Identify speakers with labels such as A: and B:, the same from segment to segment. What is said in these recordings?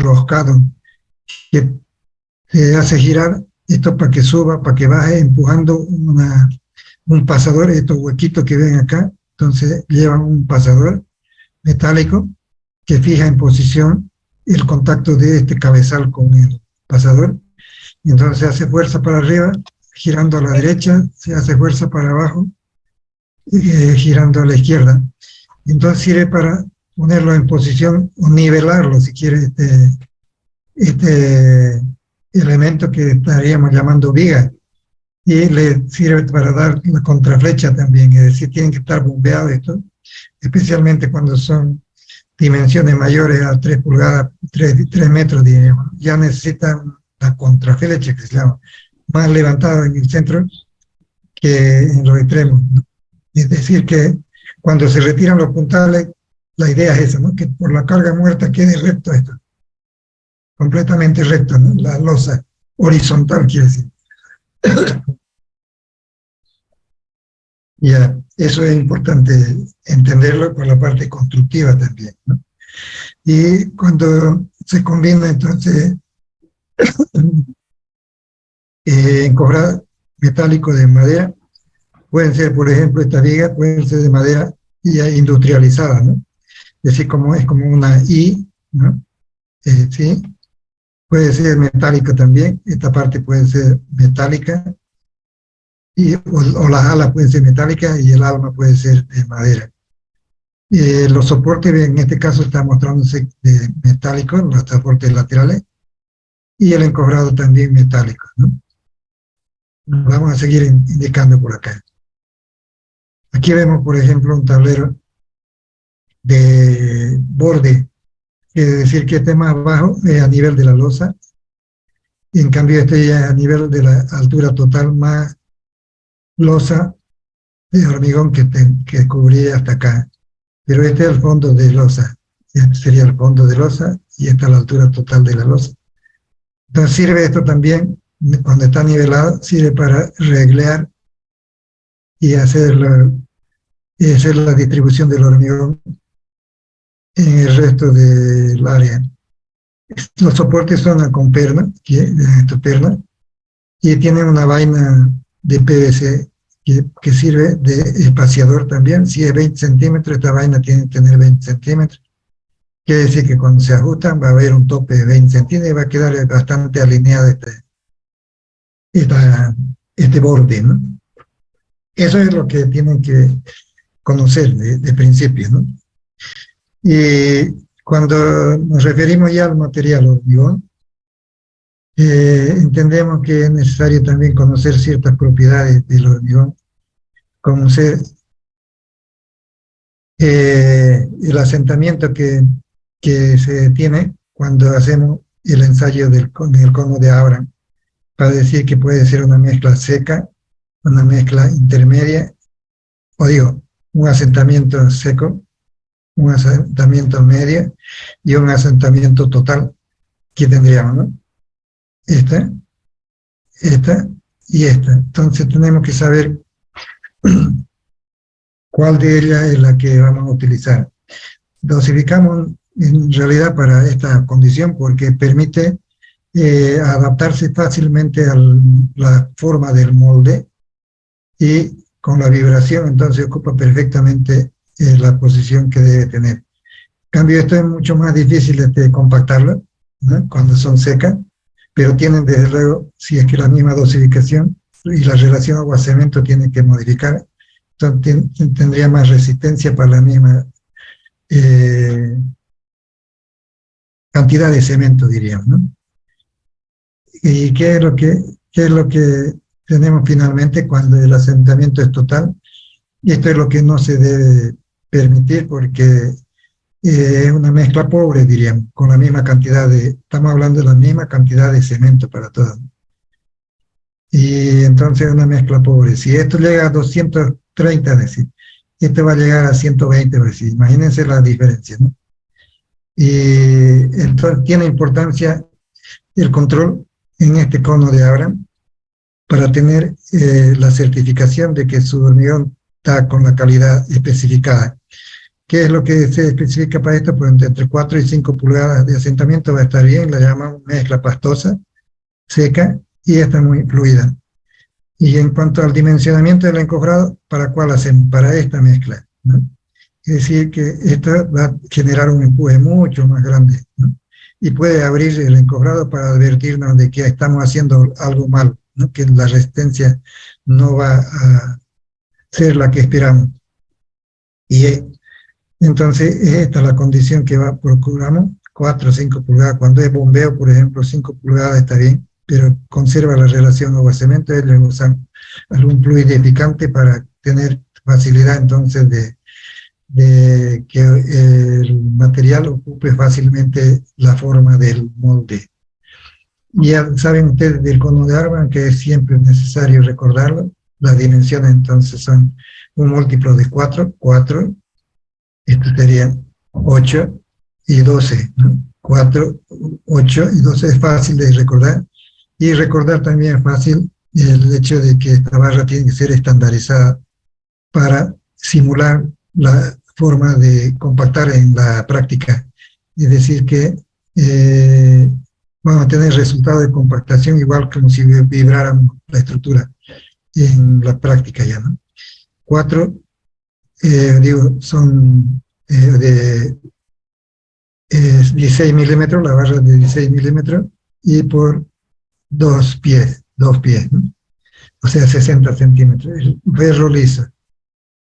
A: roscado que se hace girar esto para que suba, para que baje, empujando un pasador, estos huequitos que ven acá. Entonces llevan un pasador metálico que fija en posición el contacto de este cabezal con el pasador, y entonces se hace fuerza para arriba, girando a la derecha, se hace fuerza para abajo, girando a la izquierda. Entonces sirve para ponerlo en posición o nivelarlo, si quiere, este elemento que estaríamos llamando viga, y le sirve para dar la contraflecha también, es decir, tienen que estar bombeados esto, especialmente cuando son dimensiones mayores a 3 pulgadas, 3 metros, digamos, ya necesitan la contraflecha, que se llama, más levantada en el centro que en los extremos, ¿no? Es decir, que cuando se retiran los puntales, la idea es esa, ¿no? Que por la carga muerta quede recto esto, completamente recto, ¿no? La losa horizontal, quiere decir. Ya, eso es importante entenderlo por la parte constructiva también, ¿no? Y cuando se combina entonces encofrado metálico de madera, pueden ser, por ejemplo, estas vigas pueden ser de madera ya industrializada, ¿no? Es decir, es como una I, ¿no? Sí, puede ser metálica también, esta parte puede ser metálica, o las alas pueden ser metálicas y el alma puede ser de madera. Los soportes, en este caso, están mostrándose de metálicos, los soportes laterales, y el encofrado también metálico, ¿no? Vamos a seguir indicando por acá. Aquí vemos, por ejemplo, un tablero de borde, quiere decir que este más bajo es a nivel de la losa, y en cambio este ya es a nivel de la altura total, más losa de hormigón que cubría hasta acá. Pero este es el fondo de losa, este sería el fondo de losa, y esta es la altura total de la losa. Entonces sirve esto también, cuando está nivelado, sirve para reglear y hacer la distribución del hormigón en el resto del área. Los soportes son con perna, y tienen una vaina de PVC que sirve de espaciador también. Si es 20 centímetros, esta vaina tiene que tener 20 centímetros. Quiere decir que cuando se ajustan va a haber un tope de 20 centímetros y va a quedar bastante alineado este borde, ¿no? Eso es lo que tienen que conocer de principio, ¿no? Y cuando nos referimos ya al material hormigón, entendemos que es necesario también conocer ciertas propiedades del hormigón, como ser el asentamiento que se tiene cuando hacemos el ensayo del cono de Abraham, para decir que puede ser una mezcla seca, una mezcla intermedia, o digo, un asentamiento seco, un asentamiento medio y un asentamiento total, que tendríamos, ¿no? Esta y esta. Entonces tenemos que saber cuál de ellas es la que vamos a utilizar. Dosificamos en realidad para esta condición porque permite adaptarse fácilmente a la forma del molde, y con la vibración entonces ocupa perfectamente la posición que debe tener. En cambio, esto es mucho más difícil compactarlo, ¿no? Cuando son secas, pero tienen desde luego, si es que la misma dosificación y la relación agua-cemento tienen que modificar, entonces tendría más resistencia para la misma cantidad de cemento, diríamos, ¿no? ¿Y qué es lo que tenemos finalmente cuando el asentamiento es total? Y esto es lo que no se debe permitir porque es una mezcla pobre, diríamos, con la misma cantidad estamos hablando de la misma cantidad de cemento para todo. Y entonces es una mezcla pobre. Si esto llega a 230, es decir, esto va a llegar a 120, es decir, imagínense la diferencia, ¿no? Y entonces tiene importancia el control en este cono de Abraham para tener la certificación de que su hormigón está con la calidad especificada. ¿Qué es lo que se especifica para esto? Pues entre 4 y 5 pulgadas de asentamiento va a estar bien, la llamamos mezcla pastosa, seca, y está muy fluida. Y en cuanto al dimensionamiento del encofrado, ¿para cuál hacemos? Para esta mezcla, ¿no? Es decir, que esto va a generar un empuje mucho más grande, ¿no? Y puede abrir el encofrado para advertirnos de que estamos haciendo algo mal, ¿no? Que la resistencia no va a ser la que esperamos. Y entonces esta es la condición que procuramos, 4 o 5 pulgadas. Cuando es bombeo, por ejemplo, 5 pulgadas está bien, pero conserva la relación agua-cemento. Ellos usan algún fluidificante para tener facilidad entonces de que el material ocupe fácilmente la forma del molde. Ya saben ustedes del cono de Arban que es siempre necesario recordarlo. Las dimensiones entonces son un múltiplo de 4, 4, esto serían 8 y 12, ¿no? 4, 8 y 12 es fácil de recordar. Y recordar también es fácil el hecho de que esta barra tiene que ser estandarizada para simular la forma de compactar en la práctica. Es decir, que vamos a tener resultado de compactación igual como si vibráramos la estructura en la práctica ya, ¿no? 4, son de 16 milímetros, la barra de 16 milímetros, y por 2 pies, ¿no? O sea, 60 centímetros. El ferro liso.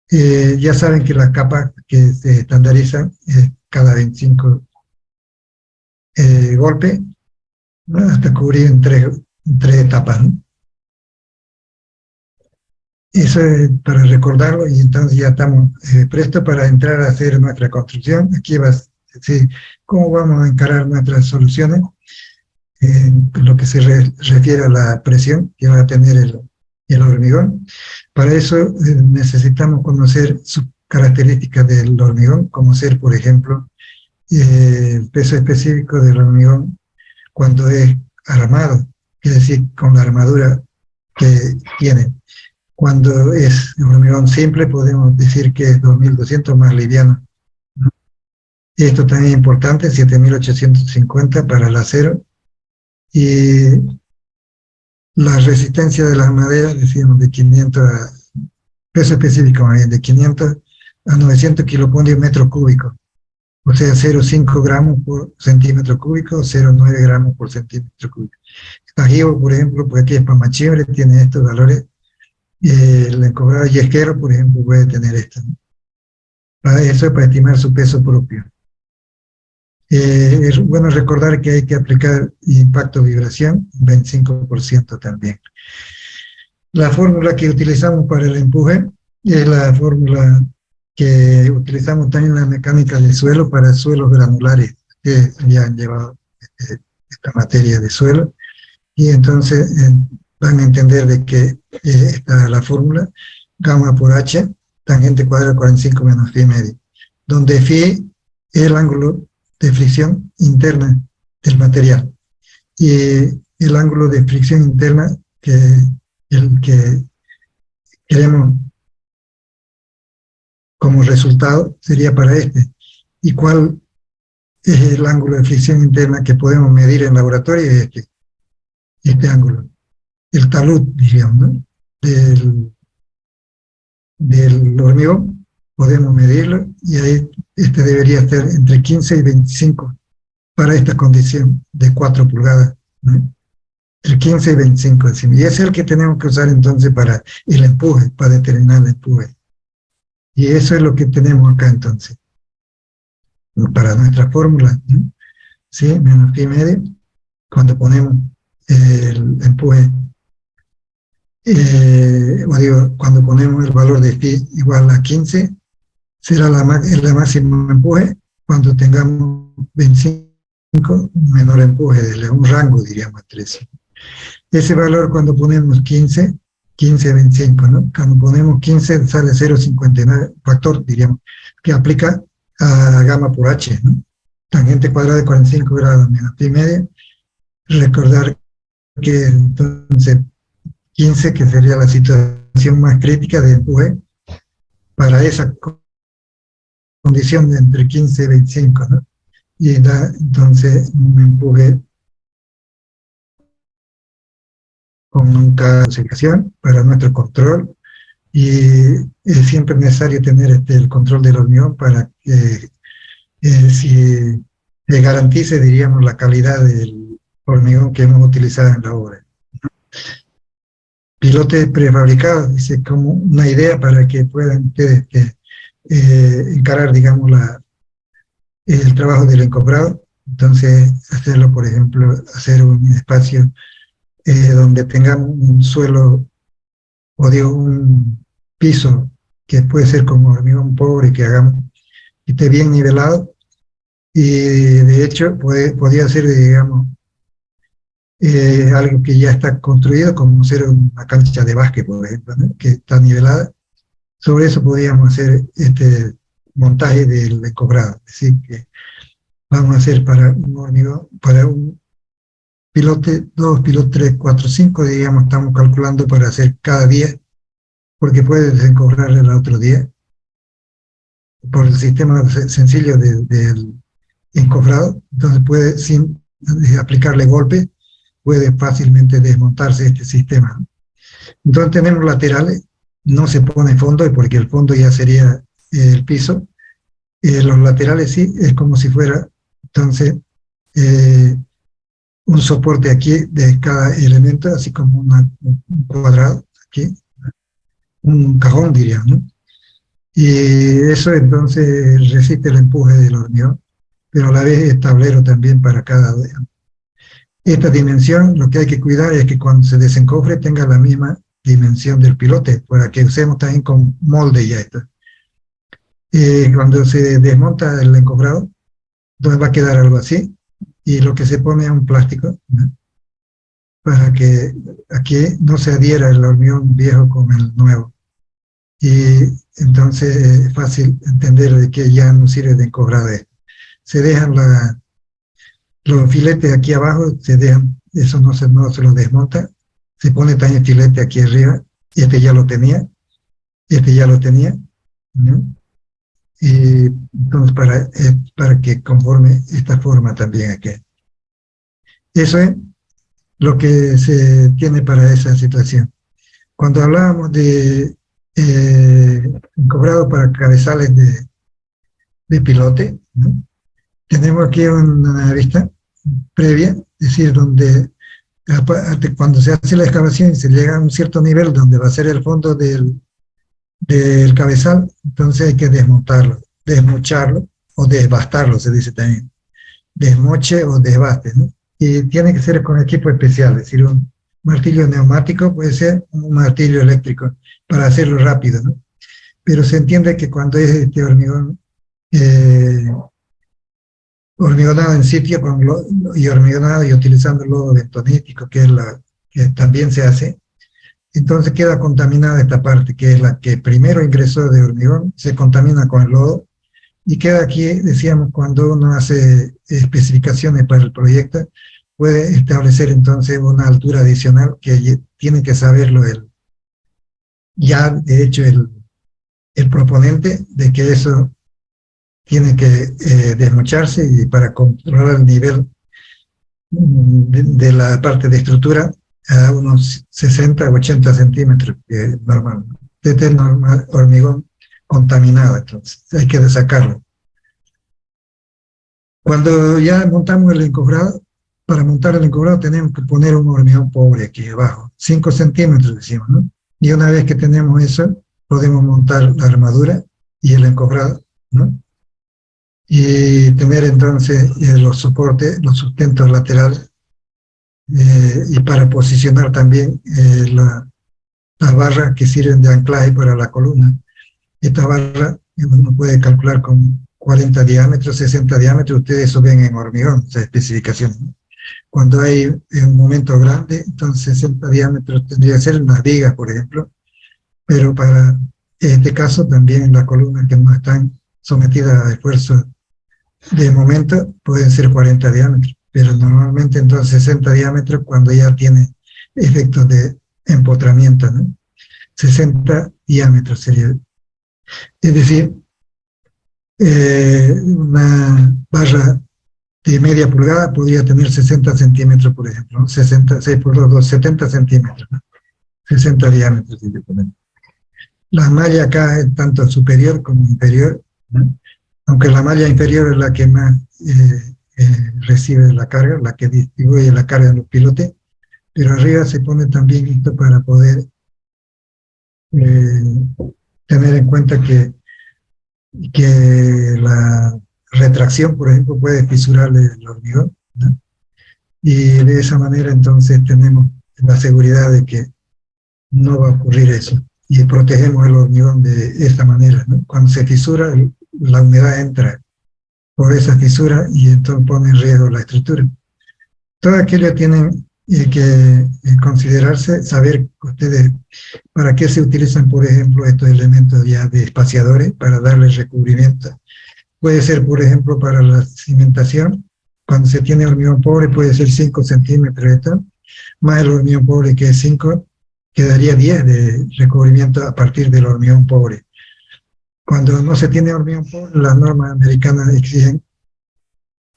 A: Ya saben que la capa que se estandariza es cada 25 golpes, ¿no? Hasta cubrir en tres etapas, ¿no? Eso es para recordarlo y entonces ya estamos prestos para entrar a hacer nuestra construcción. Aquí va a decir cómo vamos a encarar nuestras soluciones en lo que se refiere a la presión que va a tener el hormigón. Para eso necesitamos conocer sus características del hormigón, como ser, por ejemplo, el peso específico del hormigón cuando es armado, es decir, con la armadura que tiene. Cuando es un hormigón simple, podemos decir que es 2.200 más liviano, ¿no? Esto también es importante, 7.850 para el acero. Y la resistencia de las maderas, decimos, de 500 a, peso específico, de 500 a 900 kiloponios metro cúbico. O sea, 0,5 gramos por centímetro cúbico, 0,9 gramos por centímetro cúbico. Tajibo, por ejemplo, pues aquí es Pamachibre, tiene estos valores. El encobrado yesquero, por ejemplo, puede tener esto, ¿no? Para eso es para estimar su peso propio. Es bueno recordar que hay que aplicar impacto-vibración, 25% también. La fórmula que utilizamos para el empuje es la fórmula que utilizamos también en la mecánica del suelo para suelos granulares, que ya han llevado esta materia de suelo, y entonces van a entender de que está la fórmula, gamma por h, tangente cuadrada 45 menos phi medio, donde phi es el ángulo de fricción interna del material, y el ángulo de fricción interna que el que queremos como resultado sería para este. ¿Y cuál es el ángulo de fricción interna que podemos medir en laboratorio? Es este ángulo, el talud, diríamos, ¿no? del hormigón, podemos medirlo, y ahí este debería estar entre 15 y 25 para esta condición de 4 pulgadas, ¿no? El 15 y 25 decimos, y ese es el que tenemos que usar entonces para el empuje, para determinar el empuje. Y eso es lo que tenemos acá entonces, para nuestra fórmula, ¿no? ¿Sí? Menos phi medio, cuando ponemos el empuje, o digo, cuando ponemos el valor de phi igual a 15, será la máximo empuje. Cuando tengamos 25, menor empuje, de un rango, diríamos, 13. Ese valor cuando ponemos 15 a 25, ¿no? Cuando ponemos 15 sale 0,59, factor, diríamos, que aplica a gamma por h, ¿no? Tangente cuadrada de 45 grados menos pi media. Recordar que entonces 15, que sería la situación más crítica de empuje, para esa condición de entre 15 y 25, ¿no? Y da entonces un empuje con nunca clasificación para nuestro control, y es siempre necesario tener el control del hormigón para que si se garantice, diríamos, la calidad del hormigón que hemos utilizado en la obra. Pilotes prefabricados, dice, como una idea para que puedan ustedes encarar, digamos, el trabajo del encofrado. Entonces, hacerlo, por ejemplo, hacer un espacio donde tengamos un suelo, o digo, un piso que puede ser como hormigón pobre, que esté bien nivelado, y de hecho podría ser, digamos, algo que ya está construido, como ser una cancha de básquet, por ejemplo, ¿no? Que está nivelada. Sobre eso podríamos hacer este montaje del encofrado. Es decir, que vamos a hacer para un hormigón, para un pilote 2, pilote 3, 4, 5, digamos, estamos calculando para hacer cada día, porque puede desencofrar el otro día, por el sistema sencillo del encofrado. Entonces puede, sin aplicarle golpe, puede fácilmente desmontarse este sistema. Entonces tenemos laterales, no se pone fondo, porque el fondo ya sería el piso. Los laterales sí, es como si fuera, entonces, un soporte aquí de cada elemento, así como un cuadrado, aquí, un cajón, diría, ¿no? Y eso entonces resiste el empuje del hormigón, pero a la vez es tablero también para cada. Esta dimensión, lo que hay que cuidar es que cuando se desencofre tenga la misma dimensión del pilote, para que usemos también con molde ya esto. Cuando se desmonta el encofrado, entonces va a quedar algo así, y lo que se pone es un plástico, ¿no? Para que aquí no se adhiera el hormigón viejo con el nuevo. Y entonces es fácil entender de que ya no sirve de encofrado. Se dejan los filetes aquí abajo, se dejan, eso no se lo desmonta, se pone también filete aquí arriba, este ya lo tenía, ¿no? Y entonces para que conforme esta forma también aquí. Eso es lo que se tiene para esa situación. Cuando hablábamos de encofrado para cabezales de pilote, ¿no? Tenemos aquí una vista previa, es decir, donde cuando se hace la excavación y se llega a un cierto nivel donde va a ser el fondo del cabezal, entonces hay que desmontarlo, desmocharlo o desbastarlo, se dice también, desmoche o desbaste, ¿no? Y tiene que ser con equipo especial, es decir, un martillo neumático puede ser un martillo eléctrico para hacerlo rápido, ¿no? Pero se entiende que cuando es este hormigón hormigonado en sitio y hormigonado y utilizando lodo bentonítico, que es que también se hace, entonces queda contaminada esta parte, que es la que primero ingresó de hormigón, se contamina con el lodo, y queda aquí, decíamos, cuando uno hace especificaciones para el proyecto, puede establecer entonces una altura adicional que tiene que saberlo ya de hecho el proponente, de que eso tiene que desmocharse, y para controlar el nivel de la parte de estructura a unos 60 o 80 centímetros, que es normal. Este es normal hormigón contaminado, entonces hay que sacarlo. Cuando ya montamos el encofrado, para montar el encofrado tenemos que poner un hormigón pobre aquí abajo, 5 centímetros decimos, ¿no? Y una vez que tenemos eso, podemos montar la armadura y el encofrado, ¿no? Y tener entonces los soportes, los sustentos laterales, y para posicionar también las barras que sirven de anclaje para la columna. Esta barra uno puede calcular con 40 diámetros, 60 diámetros, ustedes eso ven en hormigón, esa especificación, ¿no? Cuando hay un momento grande, entonces 60 diámetros tendría que ser unas vigas, por ejemplo, pero para este caso también en las columnas que no están sometidas a esfuerzos de momento pueden ser 40 diámetros, pero normalmente entonces 60 diámetros cuando ya tiene efectos de empotramiento, ¿no? 60 diámetros sería. Es decir, una barra de media pulgada podría tener 60 centímetros, por ejemplo, ¿no? 60, 6 por 2, 70 centímetros, ¿no? 60 diámetros, si yo pongo. La malla acá es tanto superior como inferior, ¿no? Aunque la malla inferior es la que más recibe la carga, la que distribuye la carga en los pilotes, pero arriba se pone también esto para poder eh, tener en cuenta que la retracción, por ejemplo, puede fisurar el hormigón, ¿no? Y de esa manera entonces tenemos la seguridad de que no va a ocurrir eso. Y protegemos el hormigón de esta manera, ¿no? Cuando se fisura, la humedad entra por esa fisura y entonces pone en riesgo la estructura. Todo aquello tienen que considerarse, saber ustedes para qué se utilizan, por ejemplo, estos elementos ya de espaciadores para darles recubrimiento. Puede ser, por ejemplo, para la cimentación, cuando se tiene hormigón pobre puede ser 5 centímetros, ¿está? Más el hormigón pobre que es 5, quedaría 10 de recubrimiento a partir del hormigón pobre. Cuando no se tiene hormigón pobre, las normas americanas exigen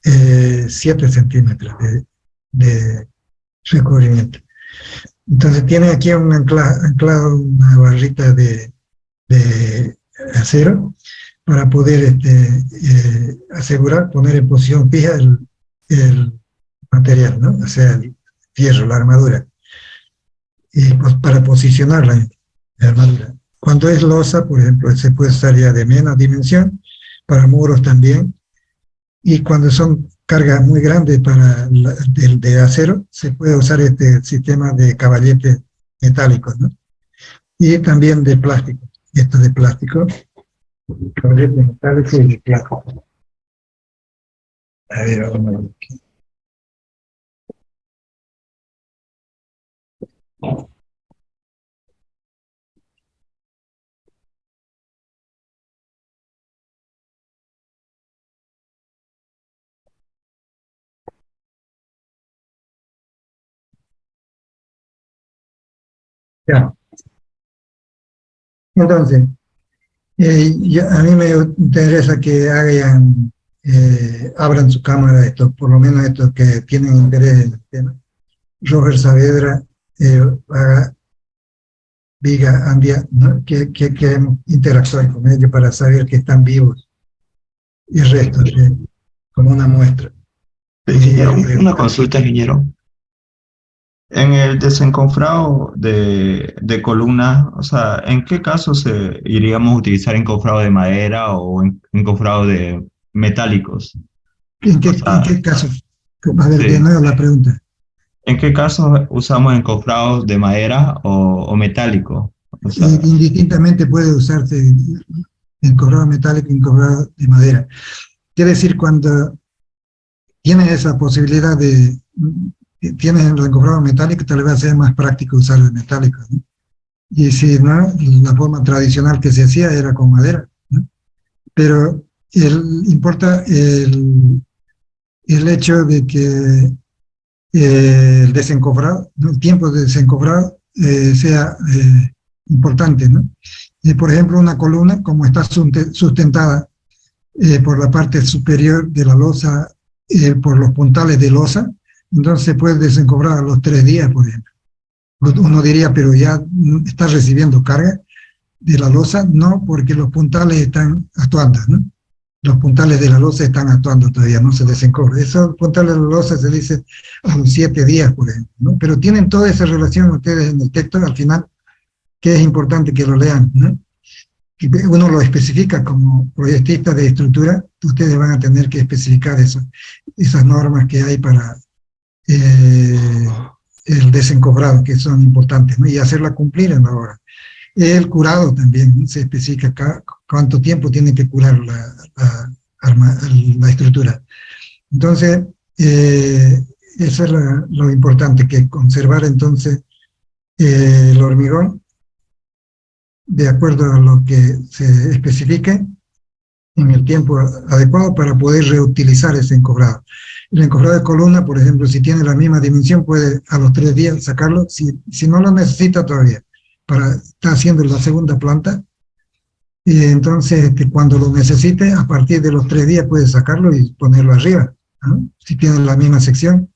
A: 7 centímetros de recubrimiento. Entonces tiene aquí un anclado, una barrita de acero para poder asegurar, poner en posición fija el material, ¿no? O sea, el fierro, la armadura, y pues para posicionar la armadura. Cuando es losa, por ejemplo, se puede usar ya de menos dimensión, para muros también, y cuando son cargas muy grandes para de acero, se puede usar este sistema de caballetes metálicos, ¿no? Y también de plástico, esto de plástico, caballetes metálicos y de plástico. A ver, vamos a ver aquí. Ya. Entonces, a mí me interesa que abran su cámara estos, por lo menos estos que tienen interés en el tema. Roger Saavedra, haga Viga, Andia, ¿no? que queremos interactuar con ellos para saber que están vivos y el resto, como una muestra.
B: Ingeniero, una consulta, ingeniero. En el desencofrado de columnas, o sea, ¿en qué caso iríamos a utilizar encofrado de madera o encofrado de metálicos?
A: ¿En
B: O sea,
A: qué caso? A ver, de
B: sí.
A: nuevo la pregunta.
B: ¿En qué caso usamos encofrados de madera o metálico? O sea,
A: Indistintamente puede usarse encobrado metálico y encobrado de madera. Quiere decir, cuando tienes esa posibilidad tienes el encobrado metálico, tal vez sea más práctico usar el metálico, ¿no? Y si no, la forma tradicional que se hacía era con madera, ¿no? Pero importa el hecho de que el desencofrado, ¿no? El tiempo de desencofrado sea importante, ¿no? Por ejemplo, una columna, como está sustentada por la parte superior de la losa, por los puntales de losa, entonces se puede desencofrar a los 3 días, por ejemplo. Uno diría, pero ya está recibiendo carga de la losa, no, porque los puntales están actuando, ¿no? Los puntales de la losa están actuando todavía, no se desencofran. Esos puntales de la losa se dice a los 7 días, por ejemplo, ¿no? Pero tienen toda esa relación ustedes en el texto, al final, que es importante que lo lean, ¿no? Y uno lo especifica como proyectista de estructura, ustedes van a tener que especificar esas normas que hay para el desencofrado, que son importantes, ¿no? Y hacerla cumplir en la obra. El curado también, ¿no? Se especifica acá cuánto tiempo tiene que curar la estructura. Entonces, eso es lo importante, que conservar entonces el hormigón de acuerdo a lo que se especifique en el tiempo adecuado para poder reutilizar ese encofrado. El encofrado de columna, por ejemplo, si tiene la misma dimensión, puede a los 3 días sacarlo, si no lo necesita todavía, está haciendo la segunda planta, y entonces cuando lo necesite, a partir de los 3 días puede sacarlo y ponerlo arriba, ¿no? Si tienen la misma sección.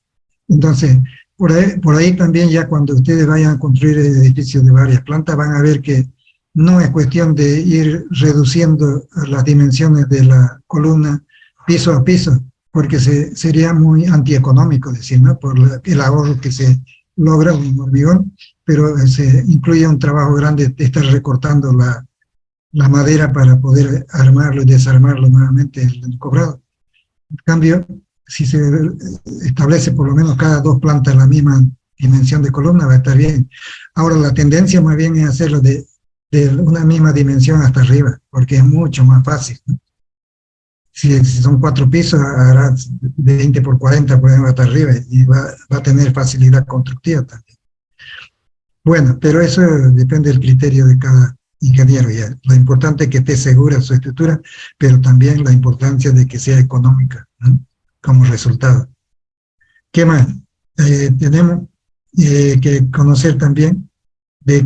A: Entonces, por ahí también ya cuando ustedes vayan a construir edificios de varias plantas, van a ver que no es cuestión de ir reduciendo las dimensiones de la columna piso a piso, porque sería muy antieconómico decir, ¿no? Por el ahorro que se logra un hormigón, pero se incluye un trabajo grande de estar recortando la madera para poder armarlo y desarmarlo nuevamente el encobrado. En cambio, si se establece por lo menos cada 2 plantas la misma dimensión de columna, va a estar bien. Ahora, la tendencia más bien es hacerlo de una misma dimensión hasta arriba, porque es mucho más fácil, ¿no? Si son 4 pisos, hará 20 por 40, por ejemplo, hasta arriba, y va a tener facilidad constructiva también. Bueno, pero eso depende del criterio de cada ingeniero. Ya. Lo importante es que esté segura su estructura, pero también la importancia de que sea económica, ¿no? Como resultado. ¿Qué más? Tenemos que conocer también de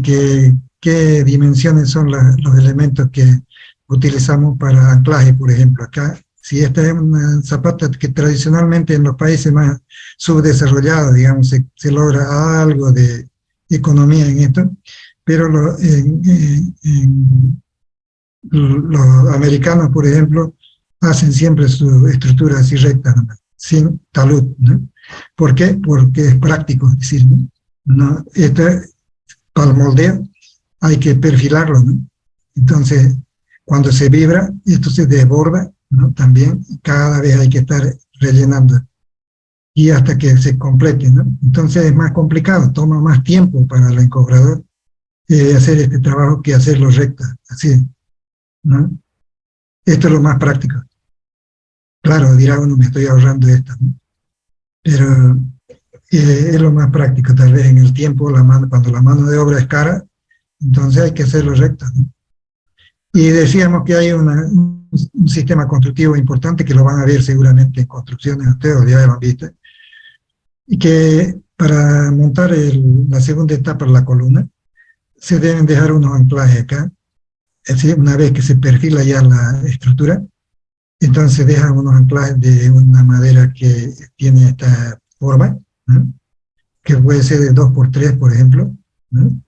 A: qué dimensiones son los elementos que utilizamos para anclaje, por ejemplo. Acá, si esta es una zapata que tradicionalmente en los países más subdesarrollados, digamos, se logra algo de economía en esto, pero los americanos, por ejemplo, hacen siempre su estructura así recta, ¿no? Sin talud, ¿no? ¿Por qué? Porque es práctico, es decir, ¿no? Para el moldeo hay que perfilarlo, ¿no? Entonces, cuando se vibra, esto se desborda, ¿no? También cada vez hay que estar rellenando y hasta que se complete, ¿no? Entonces es más complicado, toma más tiempo para el encobrador hacer este trabajo que hacerlo recto, así, ¿no? Esto es lo más práctico. Claro, dirá uno, me estoy ahorrando esto, ¿no? Pero es lo más práctico, tal vez en el tiempo, cuando la mano de obra es cara, entonces hay que hacerlo recto, ¿no? Y decíamos que hay un sistema constructivo importante que lo van a ver seguramente en construcciones, ustedes ya lo han visto, y que para montar la segunda etapa de la columna se deben dejar unos anclajes acá, es decir, una vez que se perfila ya la estructura, entonces dejan unos anclajes de una madera que tiene esta forma, ¿no? Que puede ser de 2 por 3, por ejemplo, ¿no?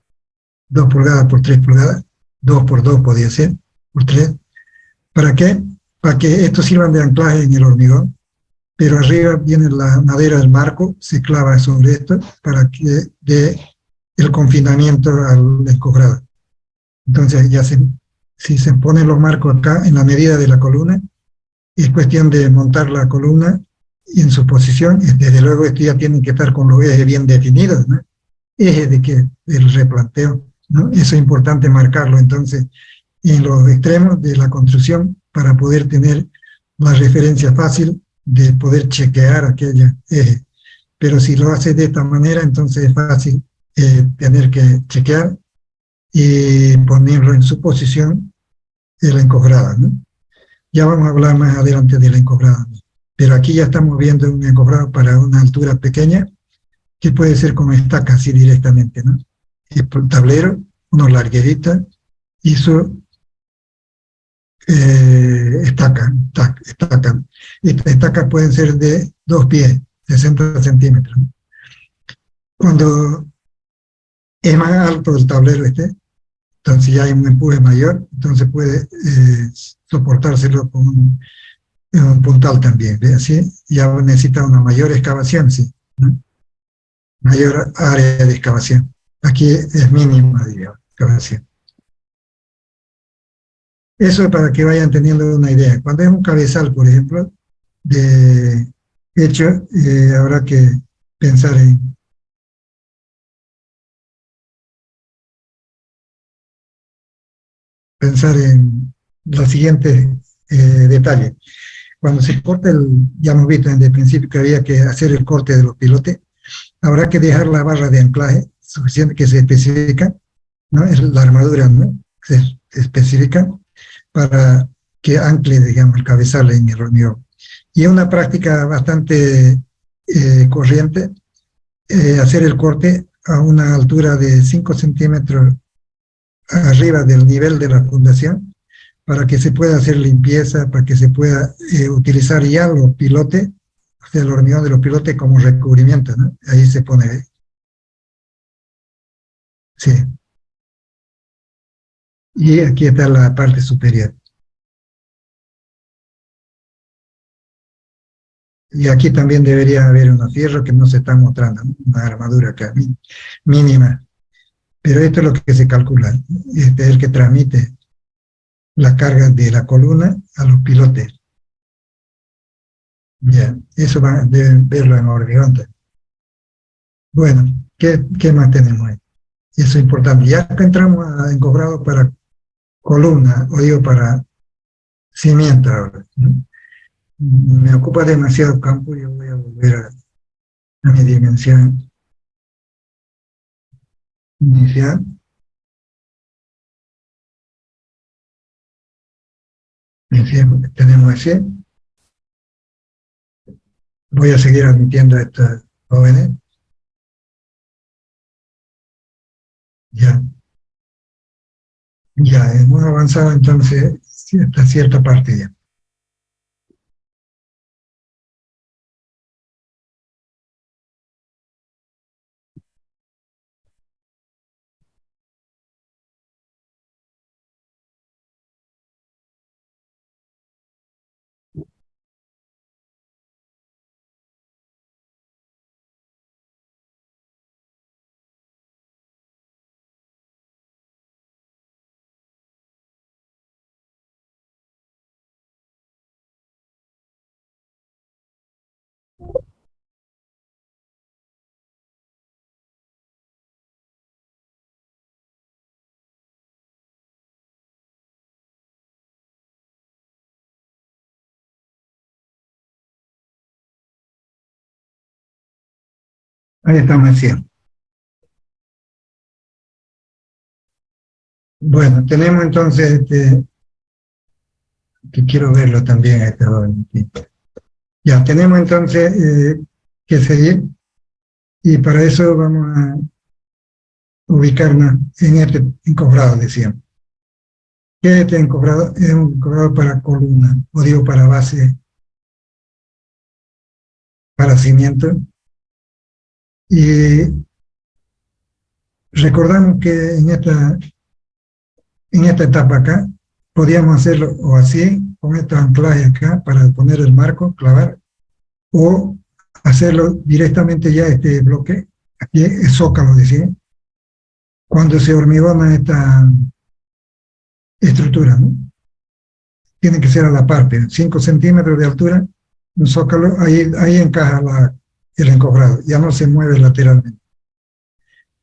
A: 2 pulgadas por 3 pulgadas, 2 por 2 podría ser, por 3. ¿Para qué? Para que estos sirvan de anclaje en el hormigón, pero arriba viene la madera del marco, se clava sobre esto para que dé el confinamiento al encofrado. Entonces ya si se ponen los marcos acá en la medida de la columna, es cuestión de montar la columna en su posición. Desde luego esto ya tienen que estar con los ejes bien definidos, ¿no? Ejes del replanteo, ¿no? Eso es importante marcarlo entonces en los extremos de la construcción para poder tener la referencia fácil de poder chequear aquella eje. Pero si lo hace de esta manera, entonces es fácil tener que chequear y ponerlo en su posición el encofrado, ¿no? Ya vamos a hablar más adelante del encofrado, ¿no? Pero aquí ya estamos viendo un encofrado para una altura pequeña que puede ser con estaca así directamente, ¿no? Un tablero, unos largueritas y su estaca. Estas estacas pueden ser de 2 pies, 60 centímetros. Cuando es más alto el tablero entonces ya hay un empuje mayor, entonces puede soportárselo con un puntal también, ¿ve? Así ya necesita una mayor excavación, sí, ¿no? Mayor área de excavación. Aquí es mínima, digamos, excavación. Eso es para que vayan teniendo una idea. Cuando es un cabezal, por ejemplo, de hecho, habrá que pensar en los siguientes detalles. Cuando se corta ya hemos visto desde el principio que había que hacer el corte de los pilotes, habrá que dejar la barra de anclaje suficiente que se especifica, ¿no? Es la armadura, ¿no? Se especifica para que ancle, digamos, el cabezal en el hormigón. Y es una práctica bastante corriente hacer el corte a una altura de 5 centímetros arriba del nivel de la fundación, para que se pueda hacer limpieza, para que se pueda utilizar ya los pilotes, o sea, el hormigón de los pilotes como recubrimiento, ¿no? Ahí se pone, sí. Y aquí está la parte superior. Y aquí también debería haber unos fierros que no se están mostrando, ¿no? Una armadura acá, mínima. Pero esto es lo que se calcula. Este es el que transmite la carga de la columna a los pilotes. Ya, eso deben verlo en hormigón. Bueno, ¿qué más tenemos ahí? Eso es importante. Ya que entramos a encofrado para columna, o digo para cimiento ahora, ¿no? Me ocupa demasiado campo, yo voy a volver a mi dimensión inicial. Tenemos ese. Voy a seguir admitiendo a estos jóvenes. Ya, ya hemos avanzado entonces hasta cierta parte ya. Ahí estamos haciendo. Bueno, tenemos entonces, que quiero verlo también a este joven. Ya, tenemos entonces que seguir, y para eso vamos a ubicarnos en este encofrado, decíamos. ¿Qué es este encofrado? Es un encofrado para columna, o digo para base, para cimiento. Y recordamos que en esta etapa acá, podíamos hacerlo o así, con estos anclajes acá, para poner el marco, clavar, o hacerlo directamente ya este bloque, aquí es zócalo, decía, cuando se hormigona esta estructura, ¿no? Tiene que ser a la par, 5 centímetros de altura, un zócalo, ahí encaja el encofrado, ya no se mueve lateralmente.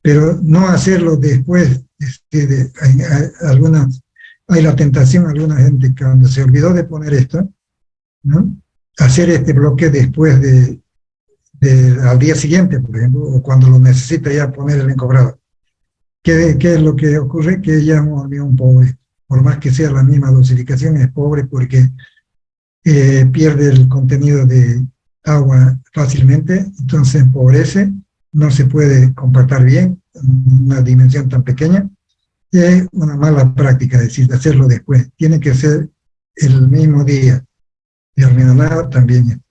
A: Pero no hacerlo después, hay la tentación, alguna gente que cuando se olvidó de poner esto, ¿no? Hacer este bloque después al día siguiente, por ejemplo, o cuando lo necesita ya poner el encofrado. ¿Qué es lo que ocurre? Que ya es un hormigón pobre. Por más que sea la misma dosificación, es pobre porque pierde el contenido de agua fácilmente, entonces empobrece, no se puede compactar bien en una dimensión tan pequeña, y es una mala práctica, es decir, hacerlo después. Tiene que ser el mismo día de hormigonado también,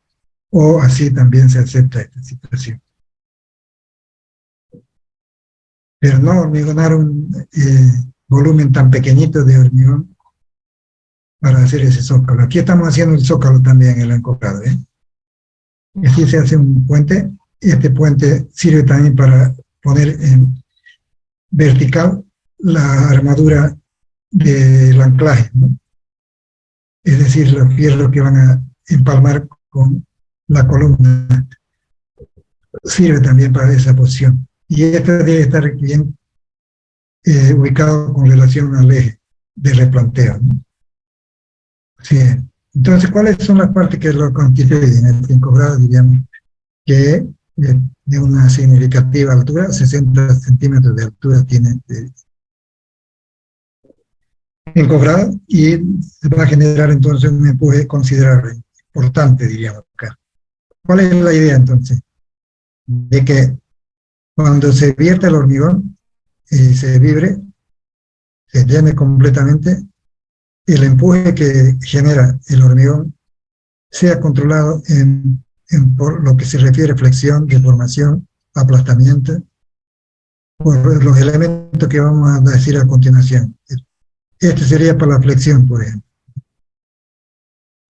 A: o así también se acepta esta situación. Pero no hormigonar un volumen tan pequeñito de hormigón para hacer ese zócalo. Aquí estamos haciendo el zócalo también, el encofrado, ¿eh? Aquí se hace un puente, y este puente sirve también para poner en vertical la armadura del anclaje, ¿no? Es decir, los fierros que van a empalmar con la columna, sirve también para esa posición. Y este debe estar bien ubicado con relación al eje de replanteo, ¿no? Sí. Entonces, ¿cuáles son las partes que lo constituyen? El encofrado, diríamos, que de una significativa altura, 60 centímetros de altura tiene encofrado, y se va a generar entonces un empuje considerable, importante, diríamos acá. ¿Cuál es la idea entonces? De que cuando se vierte el hormigón y se vibre, se llene completamente, el empuje que genera el hormigón sea controlado por lo que se refiere a flexión, deformación, aplastamiento, por los elementos que vamos a decir a continuación. Este sería para la flexión, por ejemplo,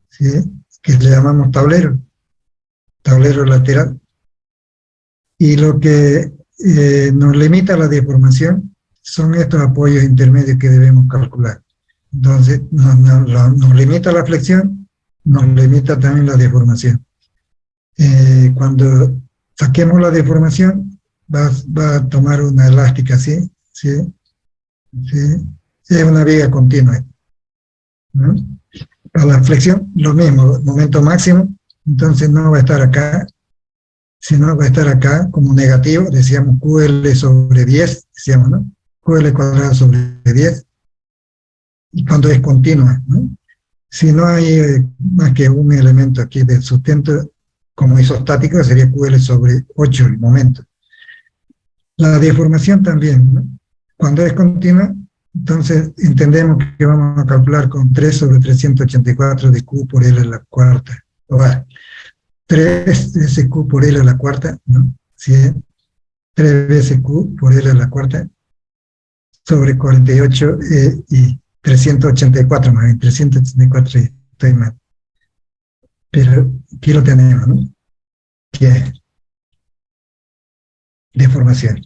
A: ¿sí? Que le llamamos tablero lateral. Y lo que nos limita la deformación son estos apoyos intermedios que debemos calcular. Entonces, nos limita la flexión, nos limita también la deformación. Cuando saquemos la deformación, va a tomar una elástica así, ¿sí? ¿Sí? Es una viga continua, ¿no? Para la flexión, lo mismo, momento máximo, entonces no va a estar acá, sino va a estar acá como negativo, decíamos QL sobre 10, decíamos, ¿no? QL cuadrado sobre 10, y cuando es continua, ¿no? Si no hay más que un elemento aquí de sustento como isostático, sería QL sobre 8 el momento. La deformación también, ¿no? Cuando es continua, entonces entendemos que vamos a calcular con 3 sobre 384 de Q por L a la cuarta. O va, 3 veces Q por L a la cuarta, ¿no? ¿Sí? 3 veces Q por L a la cuarta sobre 48 y 384 más bien, 384 estoy mal. Pero aquí lo tenemos, ¿no? Que es deformación.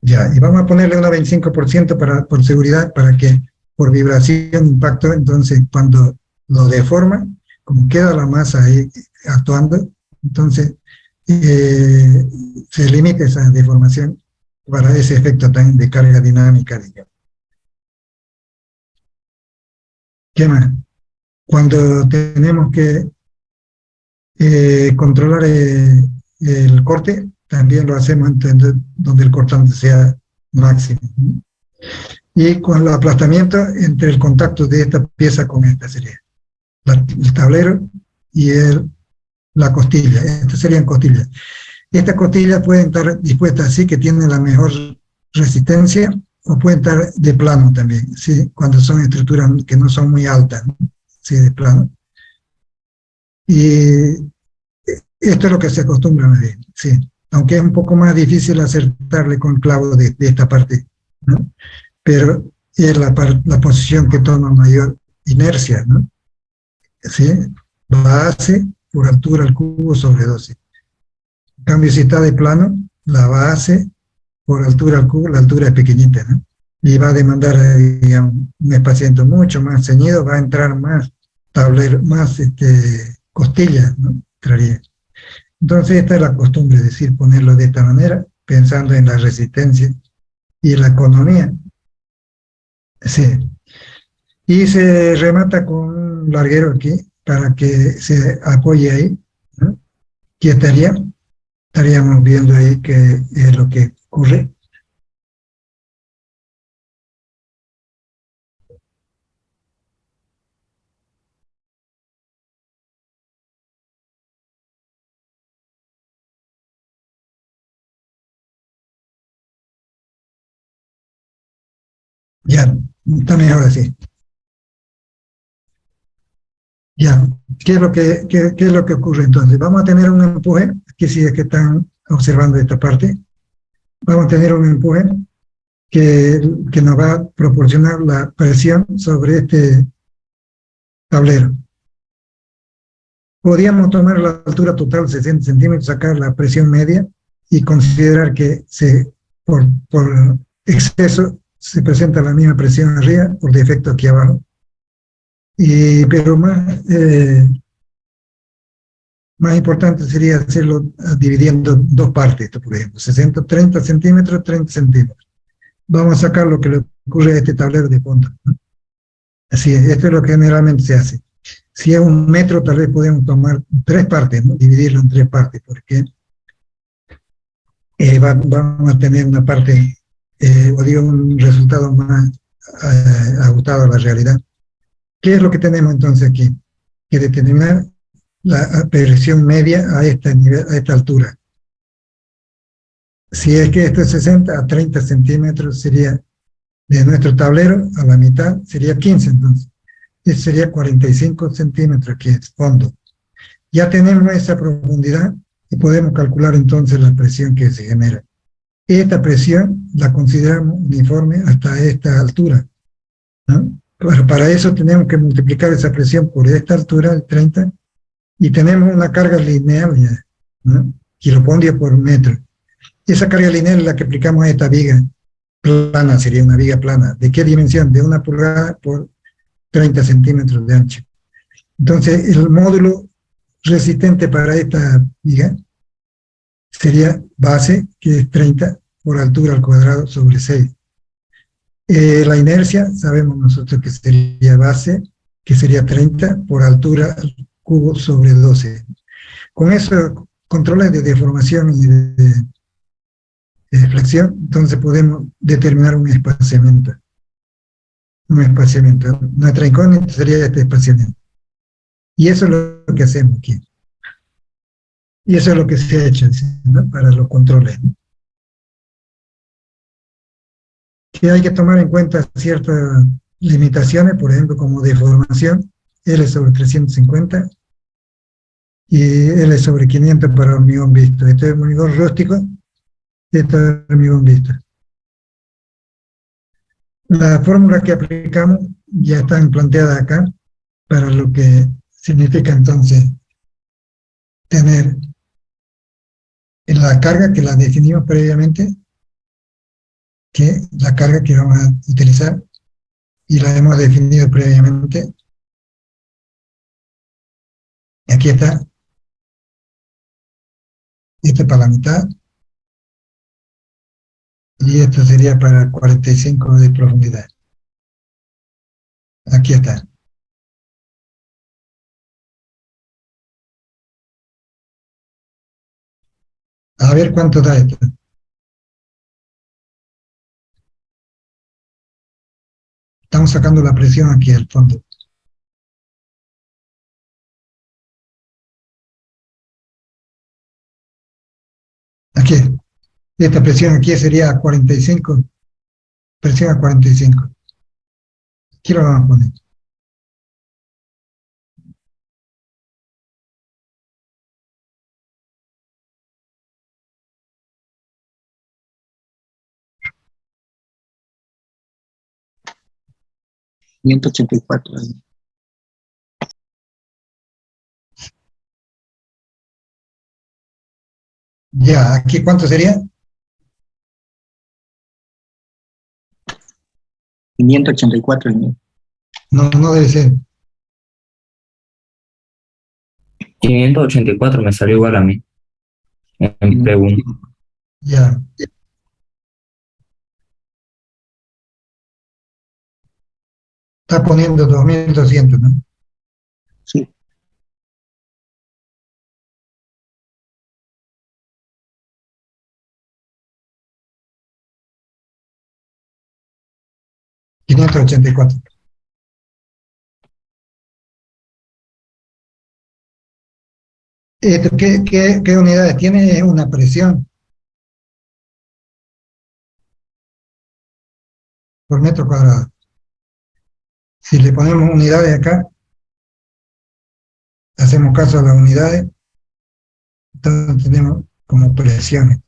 A: Ya, y vamos a ponerle un 25% por seguridad, para que por vibración, impacto, entonces cuando lo deforma, como queda la masa ahí actuando, entonces se limita esa deformación para ese efecto también de carga dinámica, digamos. ¿Qué más? Cuando tenemos que controlar el corte, también lo hacemos donde el cortante sea máximo, ¿no? Y con el aplastamiento entre el contacto de esta pieza con esta sería el tablero y la costilla. Estas serían costillas. Estas costillas pueden estar dispuestas así, que tienen la mejor resistencia, o pueden estar de plano también, ¿sí? Cuando son estructuras que no son muy altas, ¿no? Sí, de plano. Y esto es lo que se acostumbra a ver, sí. Aunque es un poco más difícil acertarle con el clavo de esta parte, ¿no? Pero es la posición que toma mayor inercia, ¿no? ¿Sí? Base por altura al cubo sobre 12. En cambio, si está de plano, la base por altura al cubo, la altura es pequeñita, ¿no? Y va a demandar, digamos, un espaciamiento mucho más ceñido, va a entrar más tablero, más costillas, ¿no? Entraría. Entonces, esta es la costumbre, es decir, ponerlo de esta manera, pensando en la resistencia y la economía. Sí. Y se remata con un larguero aquí para que se apoye ahí, ¿no? Y estaríamos viendo ahí qué es lo que ocurre. Ya, está mejor así. Ya, ¿qué es lo que ocurre entonces? Vamos a tener un empuje, aquí sí es que están observando esta parte, vamos a tener un empuje que nos va a proporcionar la presión sobre este tablero. Podríamos tomar la altura total 60 centímetros, sacar la presión media y considerar que por exceso se presenta la misma presión arriba, por defecto aquí abajo. Pero más importante sería hacerlo dividiendo dos partes, por ejemplo, 30 centímetros, 30 centímetros. Vamos a sacar lo que le ocurre a este tablero de punta, ¿no? Así es, esto es lo que generalmente se hace. Si es 1 metro, tal vez podemos tomar 3 partes, ¿no? Dividirlo en 3 partes, porque vamos a tener una parte, o digo, un resultado más ajustado a la realidad. ¿Qué es lo que tenemos entonces aquí? Que determinar la presión media a esta altura. Si es que esto es 60 a 30 centímetros sería de nuestro tablero a la mitad, sería 15 entonces. Eso sería 45 centímetros que es fondo. Ya tenemos esa profundidad y podemos calcular entonces la presión que se genera. Esta presión la consideramos uniforme hasta esta altura, ¿no? Pero para eso tenemos que multiplicar esa presión por esta altura, el 30, y tenemos una carga lineal ya, ¿no? Kilopascal por metro. Esa carga lineal es la que aplicamos a esta viga plana, sería una viga plana. ¿De qué dimensión? De 1 pulgada por 30 centímetros de ancho. Entonces, el módulo resistente para esta viga sería base, que es 30 por altura al cuadrado sobre 6. La inercia, sabemos nosotros que sería base, que sería 30 por altura al cubo sobre 12. Con eso, controles de deformación y de flexión, entonces podemos determinar un espaciamiento. Nuestra incógnita sería este espaciamiento. Y eso es lo que hacemos aquí. Y eso es lo que se ha hecho, ¿no? Para los controles, ¿no? Que hay que tomar en cuenta ciertas limitaciones, por ejemplo, como deformación, L sobre 350 y L sobre 500 para hormigón visto. Esto es hormigón rústico, esto es hormigón visto. Las fórmulas que aplicamos ya están planteadas acá, para lo que significa entonces tener la carga que la definimos previamente, que la carga que vamos a utilizar, y la hemos definido previamente. Aquí está. Este para la mitad. Y esto sería para 45 de profundidad. Aquí está. A ver cuánto da esto. Estamos sacando la presión aquí al fondo. Aquí. Esta presión aquí sería a 45. Presión a 45. Aquí lo vamos a poner.
C: $184.
A: Ya, aquí ¿cuánto sería?
C: 584.
A: No, no debe ser.
D: 584 me salió igual a mí. En pregunta.
A: Ya. Está poniendo 2200, ¿no?
C: Sí.
A: $584. ¿Qué unidades? Tiene una presión por metro cuadrado. Si le ponemos unidades acá, hacemos caso a las unidades, entonces tenemos como presiones.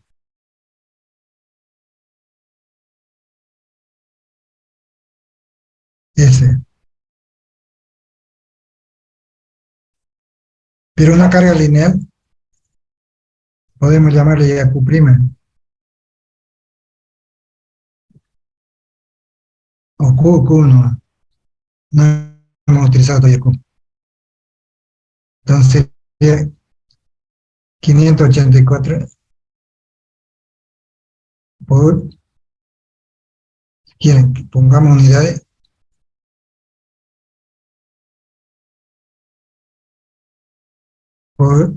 A: S. Pero una carga lineal, podemos llamarle ya Q'. O Q no. No hemos utilizado todavía Q. Entonces, 584 por, quieren que pongamos unidades, por,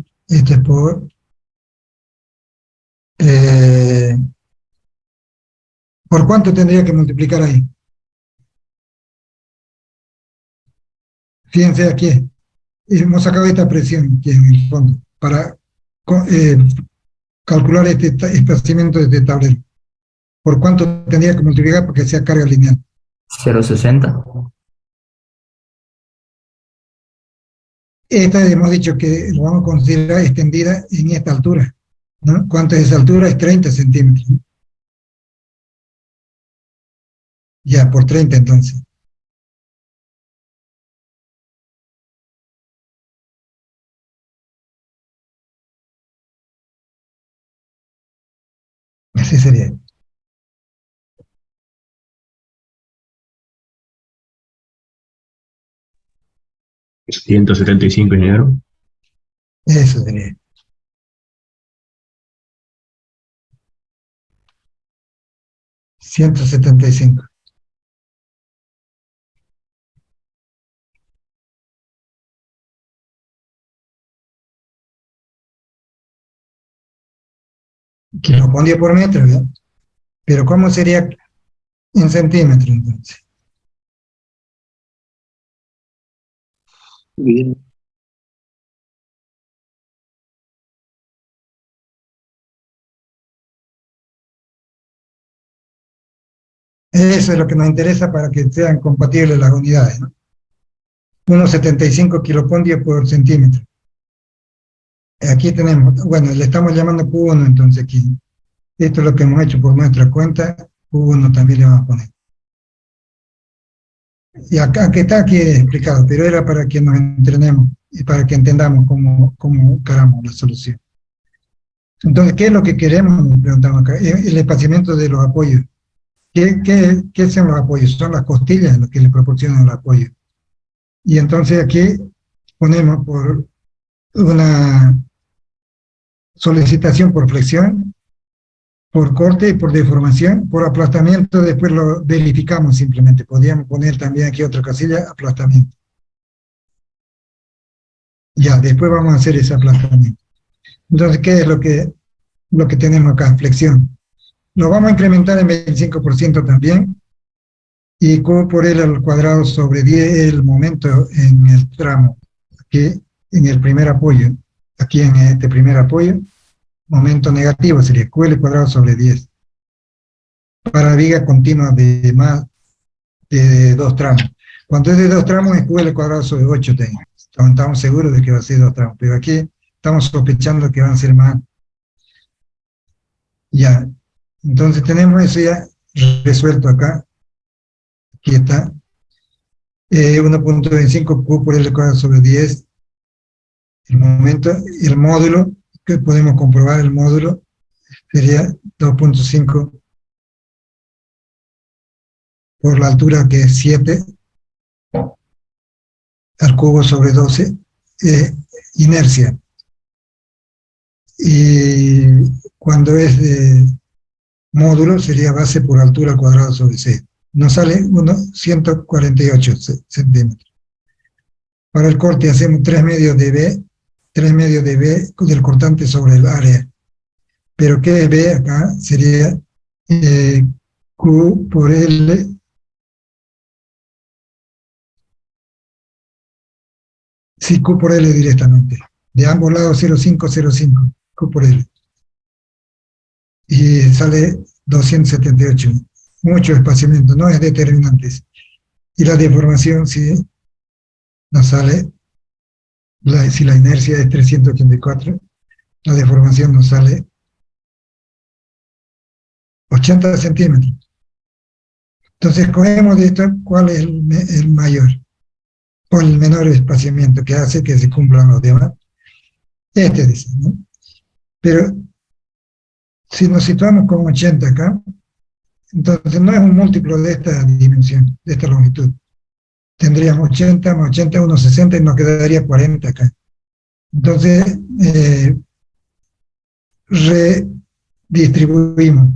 A: ¿por cuánto tendría que multiplicar ahí? Fíjense aquí, hemos sacado esta presión aquí en el fondo, para calcular este espaciamiento de este tablero. ¿Por cuánto tendría que multiplicar para que sea carga lineal?
D: 0,60.
A: Esta hemos dicho que lo vamos a considerar extendida en esta altura, ¿no? ¿Cuánto es esa altura? Es 30 centímetros, ¿no? Ya, por 30 entonces. Así sería.
E: ¿175, ingeniero?
A: Eso sería. $175. Kilopondio por metro, ¿verdad? Pero ¿cómo sería en centímetros entonces?
C: Bien.
A: Eso es lo que nos interesa para que sean compatibles las unidades, ¿no? 1,75 kilopondios por centímetro. Aquí tenemos, bueno, le estamos llamando Q1 entonces aquí. Esto es lo que hemos hecho por nuestra cuenta, Q1 también le vamos a poner. Y acá que está aquí explicado, pero era para que nos entrenemos y para que entendamos cómo encaramos la solución. Entonces, ¿qué es lo que queremos? Nos preguntamos acá. El espaciamiento de los apoyos. ¿Qué son los apoyos? Son las costillas las que le proporcionan el apoyo. Y entonces aquí ponemos por una solicitación por flexión, por corte y por deformación, por aplastamiento, después lo verificamos simplemente. Podríamos poner también aquí otra casilla, aplastamiento. Ya, después vamos a hacer ese aplastamiento. Entonces, ¿qué es lo que tenemos acá? Flexión. Lo vamos a incrementar en 25% también, y Q por L al cuadrado sobre 10 el momento en el tramo, aquí en el primer apoyo, aquí en este primer apoyo, momento negativo sería QL cuadrado sobre 10. Para viga continua de más de 2 tramos. Cuando es de 2 tramos es QL cuadrado sobre 8 técnicos. Estamos seguros de que va a ser 2 tramos, pero aquí estamos sospechando que van a ser más. Ya, entonces tenemos eso ya resuelto acá. Aquí está. 1.25 Q por L cuadrado sobre 10. El momento, el módulo, que podemos comprobar el módulo, sería 2.5 por la altura que es 7 al cubo sobre 12, inercia. Y cuando es de módulo sería base por altura al cuadrado sobre 6. Nos sale 148 centímetros. Para el corte hacemos 3 medios de B, 3 medios de B del cortante sobre el área. Pero ¿qué es B acá? Sería Q por L sí, Q por L directamente. De ambos lados 0,505, Q por L. Y sale 278. Mucho espaciamiento, no es determinante. Y la deformación, sí, nos sale, si la inercia es 384, la deformación nos sale 80 centímetros. Entonces, cogemos de esto cuál es el mayor o el menor espaciamiento que hace que se cumplan los demás. Este dice, ¿no? Pero si nos situamos con 80 acá, entonces no es un múltiplo de esta dimensión, de esta longitud. Tendríamos 80 más 80, 1,60 y nos quedaría 40 acá. Entonces, redistribuimos.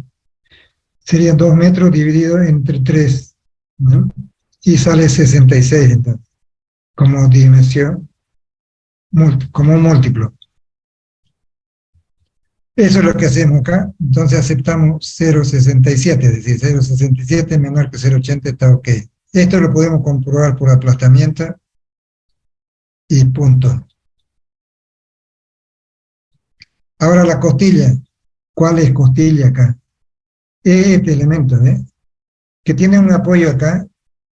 A: Serían 2 metros dividido entre 3, ¿no? Y sale 66 entonces, como dimensión, como un múltiplo. Eso es lo que hacemos acá. Entonces aceptamos 0,67, es decir, 0,67 menor que 0,80 está ok. Esto lo podemos comprobar por aplastamiento y punto. Ahora la costilla. ¿Cuál es costilla acá? Este elemento, que tiene un apoyo acá,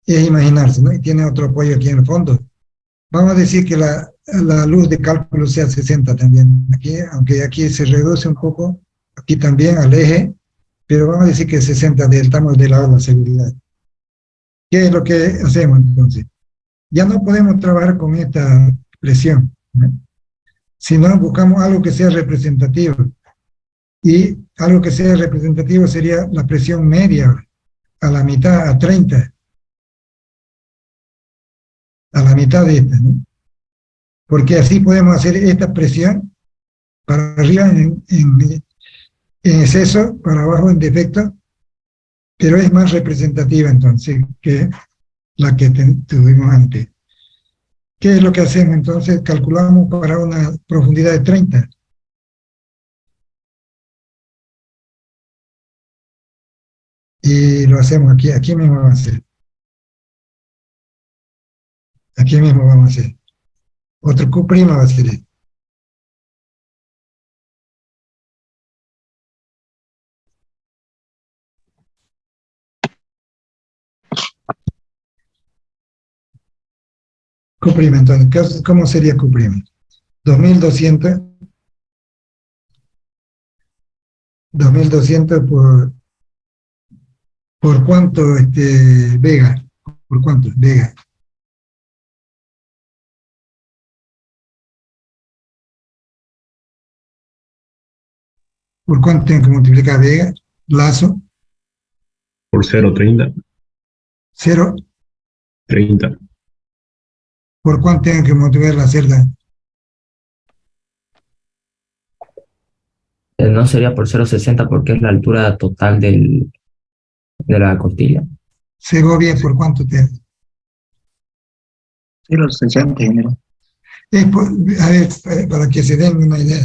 A: es imaginarse, ¿no? Y tiene otro apoyo aquí en el fondo. Vamos a decir que la luz de cálculo sea 60 también, aquí, aunque aquí se reduce un poco, aquí también al eje, pero vamos a decir que 60 estamos del lado de la seguridad. ¿Qué es lo que hacemos entonces? Ya no podemos trabajar con esta presión, ¿no? Sino buscamos algo que sea representativo. Y algo que sea representativo sería la presión media, a la mitad, a 30, a la mitad de esta, ¿no? Porque así podemos hacer esta presión para arriba en exceso, para abajo en defecto, pero es más representativa entonces que la que tuvimos antes. ¿Qué es lo que hacemos? Entonces calculamos para una profundidad de 30. Y lo hacemos aquí mismo vamos a hacer. Aquí mismo vamos a hacer. Otro Q' va a ser esto. Q', entonces, ¿cómo sería Q'? 2200 por cuánto Vega, por cuánto Vega. ¿Por cuánto tengo que multiplicar Vega? Lazo.
E: Por 0,30.
A: 0.
E: 30.
A: ¿Por cuánto tengo que multiplicar la cerda?
D: No sería por 0,60 porque es la altura total de la costilla.
A: Segovia, ¿por cuánto tengo?
C: 0,60, ingeniero.
A: A ver, para que se den una idea.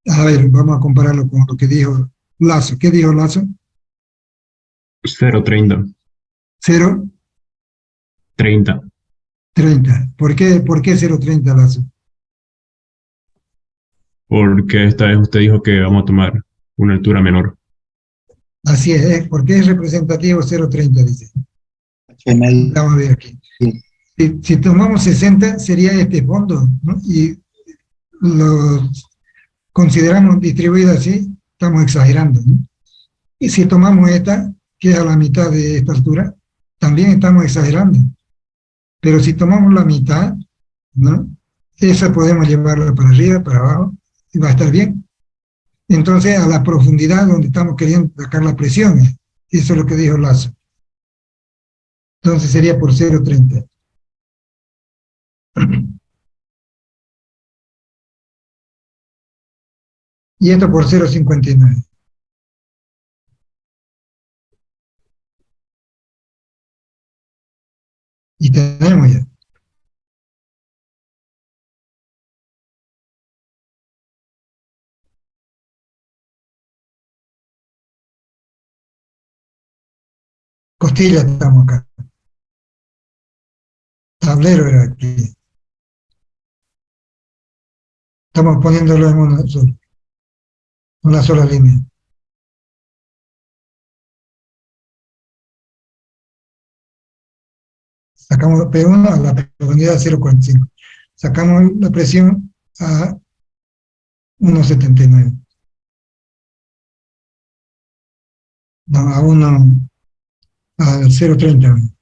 A: A ver, vamos a compararlo con lo que dijo Lazo. ¿Qué dijo Lazo?
E: 0,30.
A: 0,
E: 30.
A: 30. ¿Por qué 0,30, Lazo?
E: Porque esta vez usted dijo que vamos a tomar una altura menor.
A: Así es, porque es representativo 0,30, dice. Vamos a ver aquí.
C: Sí.
A: Si tomamos 60, sería este fondo, ¿no? Y lo consideramos distribuido así, estamos exagerando, ¿no? Y si tomamos esta, que es a la mitad de esta altura, también estamos exagerando. Pero si tomamos la mitad, ¿no? Esa podemos llevarla para arriba, para abajo, y va a estar bien. Entonces, a la profundidad donde estamos queriendo sacar la presión, eso es lo que dijo Lazo. Entonces sería por 0,30. Y esto por 0,59. Y tenemos ya. Costilla estamos acá. Tablero era aquí. Estamos poniéndolo en una sola línea. Sacamos P1 a la profundidad 0,45. Sacamos la presión a 1,79. No, a 0,30.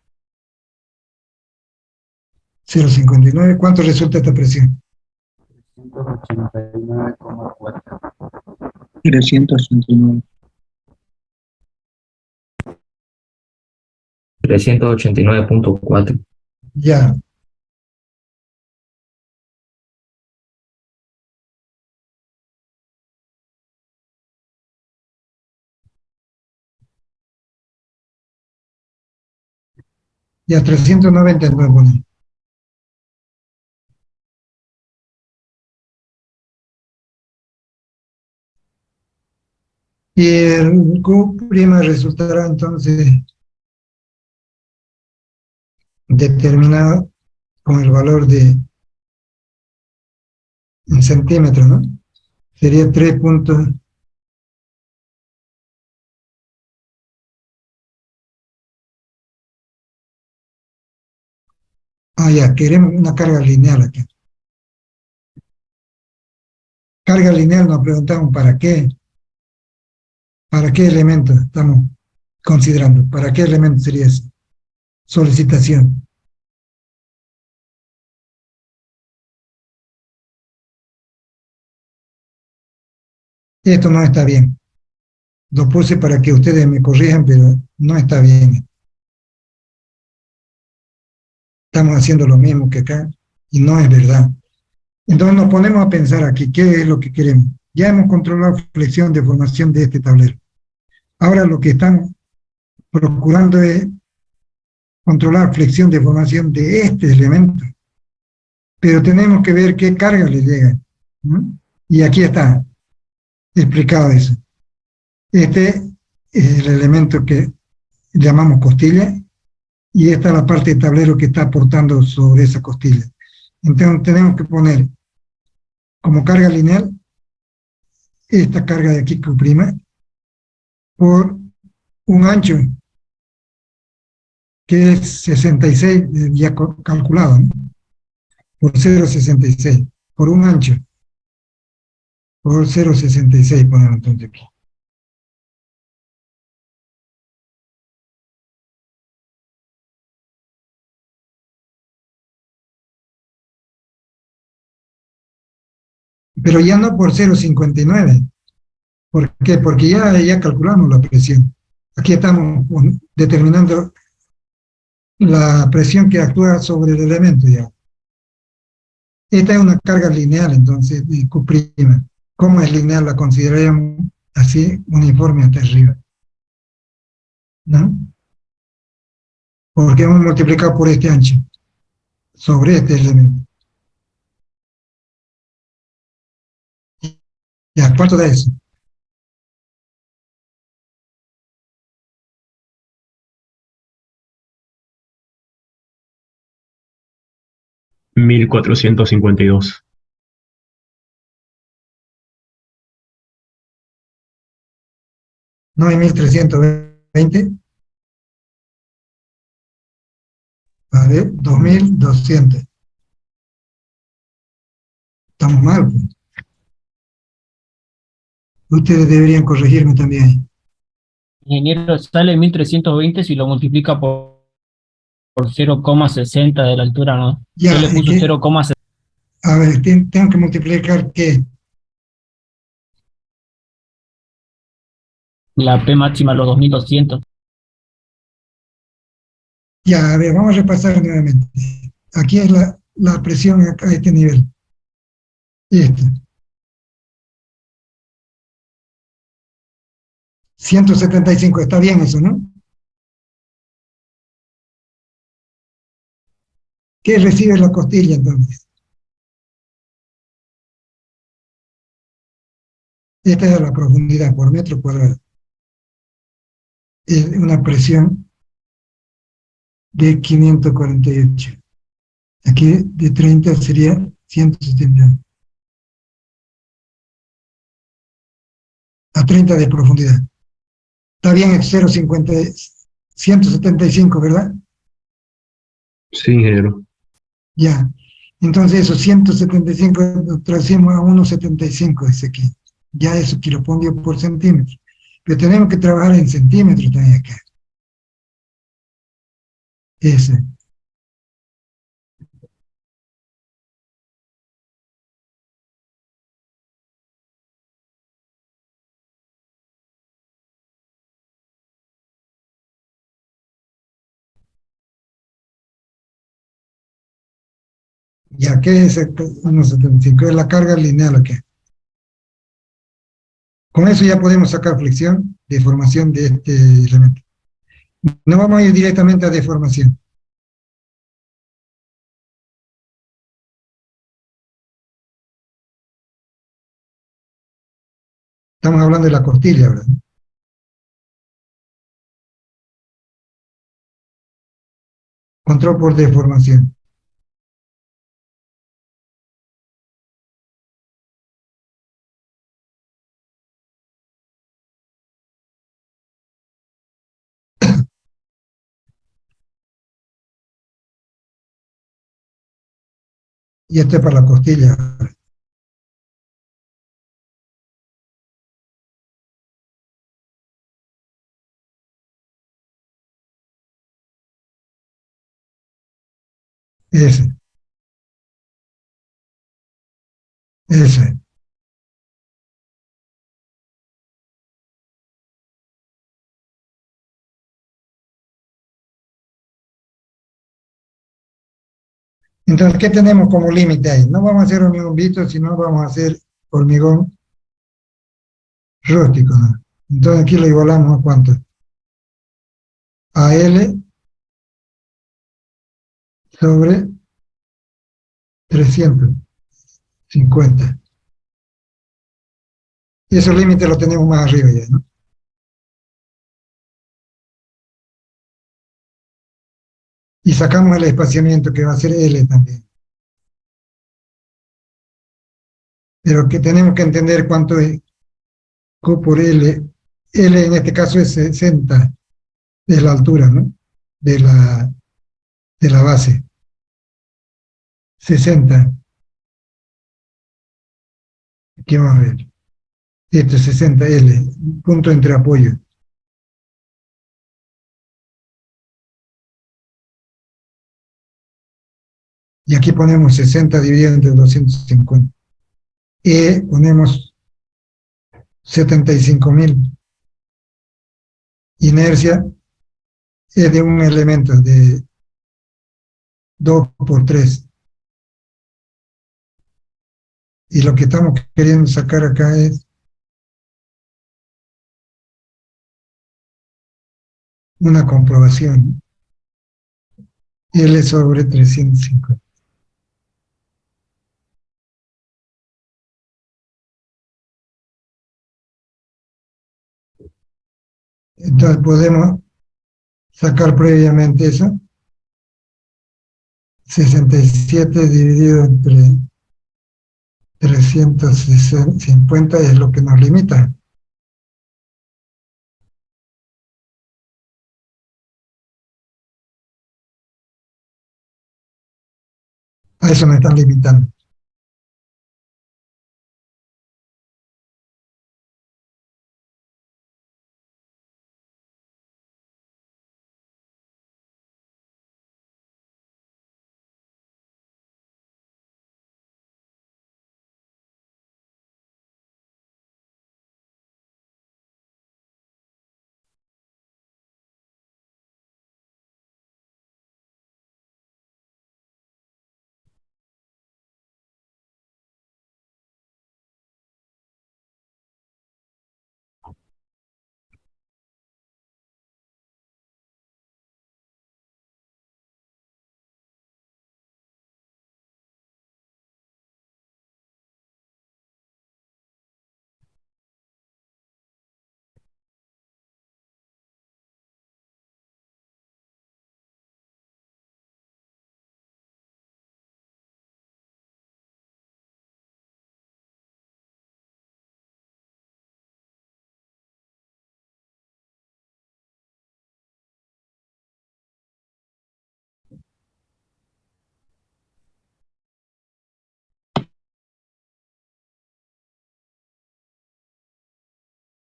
A: 0,59. ¿Cuánto resulta esta presión?
C: 389.
D: 389.4.
A: Ya. Ya, 390 entonces poner. Y el Q' resultará entonces determinado con el valor en centímetros, ¿no? Sería 3.0 Ya, queremos una carga lineal aquí. Carga lineal nos preguntamos ¿para qué? ¿Para qué elemento estamos considerando? ¿Para qué elemento sería eso? Solicitación. Esto no está bien. Lo puse para que ustedes me corrijan, pero no está bien. Estamos haciendo lo mismo que acá y no es verdad. Entonces nos ponemos a pensar aquí, ¿qué es lo que queremos? Ya hemos controlado flexión, deformación de este tablero. Ahora lo que estamos procurando es controlar flexión, deformación de este elemento. Pero tenemos que ver qué carga le llega, ¿no? Y aquí está explicado eso. Este es el elemento que llamamos costilla y esta es la parte del tablero que está aportando sobre esa costilla. Entonces tenemos que poner como carga lineal esta carga de aquí Q' por un ancho que es 66 ya calculado, ¿no? Por 0,66, por un ancho, por 0,66 ponemos entonces aquí. Pero ya no por 0,59. ¿Por qué? Porque ya calculamos la presión. Aquí estamos determinando la presión que actúa sobre el elemento ya. Esta es una carga lineal, entonces, de Q'. ¿Cómo es lineal? La consideraríamos así, uniforme hasta arriba, ¿no? Porque hemos multiplicado por este ancho, sobre este elemento. Ya, ¿cuánto da eso?
E: 1452.
A: ¿No hay 1320? A ver, 2200. Estamos mal, pues. Ustedes deberían corregirme también.
F: Ingeniero, sale 1320 si lo multiplica por 0,60 de la altura, ¿no?
A: Ya,
F: Yo le puse 0,60.
A: a ver, tengo que multiplicar ¿qué?
F: La P máxima, los 2200.
A: Ya, a ver, vamos a repasar nuevamente. Aquí es la presión acá a este nivel. Esto. 175, está bien eso, ¿no? ¿Qué recibe la costilla entonces? Esta es la profundidad por metro cuadrado. Es una presión de 548. Aquí de 30 sería 170. A 30 de profundidad. Está bien el 0,50, 175, ¿verdad?
E: Sí, ingeniero.
A: Ya. Entonces esos 175 lo traducimos a 1,75 es aquí. Ya eso kilopondio por centímetro. Pero tenemos que trabajar en centímetros también acá. Ese. Ya que es 1,75, es la carga lineal aquí. Con eso ya podemos sacar flexión, deformación de este elemento. No vamos a ir directamente a deformación. Estamos hablando de la costilla, ¿verdad? Control por deformación. Y esto es para la costilla. Ese, ese. Entonces, ¿qué tenemos como límite ahí? No vamos a hacer hormigón visto, sino vamos a hacer hormigón rústico, ¿no? Entonces aquí lo igualamos a cuánto. A L sobre 350. Y esos límites los tenemos más arriba ya, ¿no? Y sacamos el espaciamiento que va a ser L también. Pero que tenemos que entender cuánto es Q por L. L en este caso es 60 de la altura, ¿no? De la base. 60. Aquí vamos a ver. Esto es 60L, punto entre apoyo. Y aquí ponemos 60 dividido entre 250. Y ponemos 75.000. Inercia es de un elemento de 2 por 3. Y lo que estamos queriendo sacar acá es una comprobación. L sobre 350. Entonces podemos sacar previamente eso. 67 dividido entre 350 es lo que nos limita. A eso me están limitando.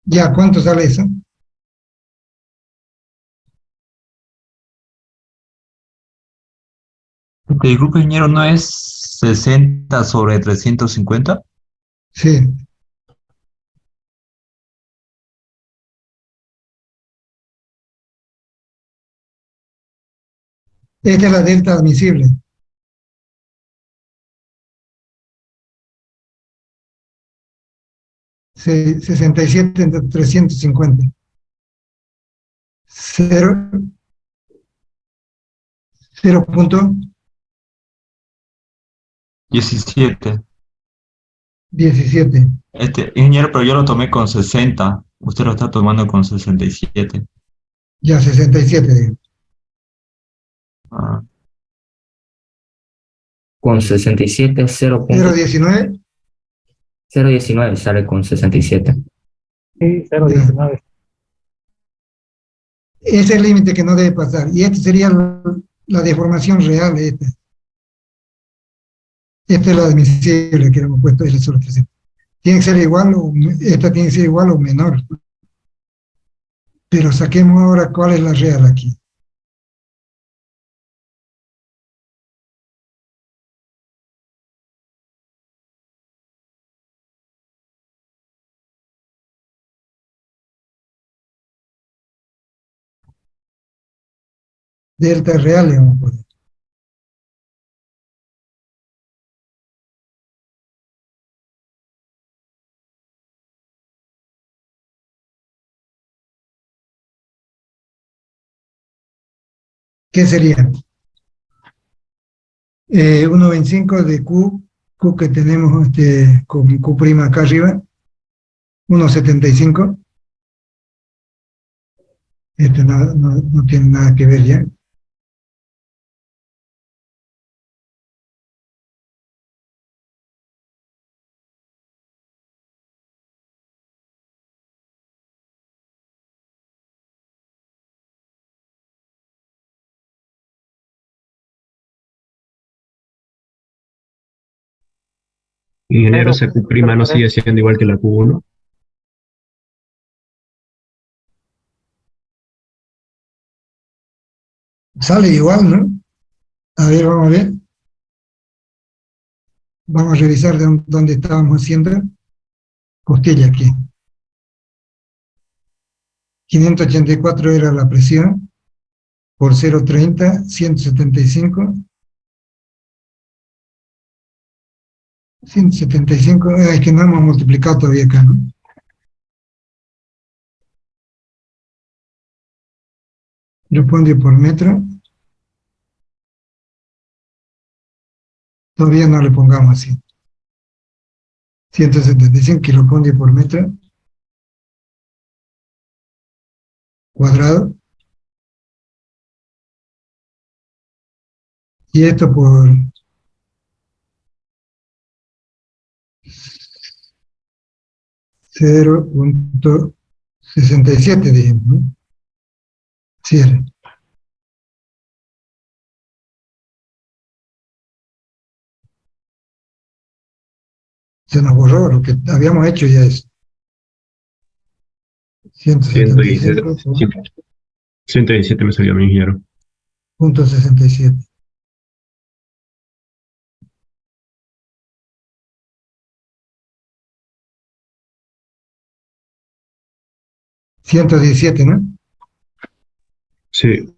A: Ya, ¿cuánto sale eso?
B: Disculpe, ingeniero, ¿no es 60 sobre 350?
A: Sí. Esta es la delta admisible. Se, 67 entre 350. 0.17.
B: 17. Ingeniero, pero yo lo tomé con 60. Usted lo está tomando con 67.
A: Ya, 67, digo.
B: Ah,
D: Con 67,
A: 0.19.
D: 0.19 sale con 67.
G: Sí, 0.19.
A: Ese es el límite que no debe pasar. Y este sería la deformación real. Esta es la admisible que hemos puesto, L sobre 300. Tiene que ser igual, esta tiene que ser igual o menor. Pero saquemos ahora cuál es la real aquí. Delta real le vamos a poner. ¿Qué sería? 1,25 de Q que tenemos con Q' acá arriba, 1,75. Este no tiene nada que ver ya.
E: Ingeniero, esa Q' no sigue siendo igual que la Q1.
A: Sale igual, ¿no? A ver, vamos a ver. Vamos a revisar dónde estábamos haciendo. Costilla aquí. 584 era la presión, por 0,30, 175. 175, es que no hemos multiplicado todavía acá, ¿no? Kilopondio por metro. Todavía no le pongamos así. 175 kilopondio por metro cuadrado. Y esto por 0,67, dijimos, ¿no? Cierre. Se nos borró, lo que habíamos hecho ya es
E: 117,
A: 175
E: 117 me salió a mi ingeniero.
A: punto 67. $117, ¿no?
E: Sí,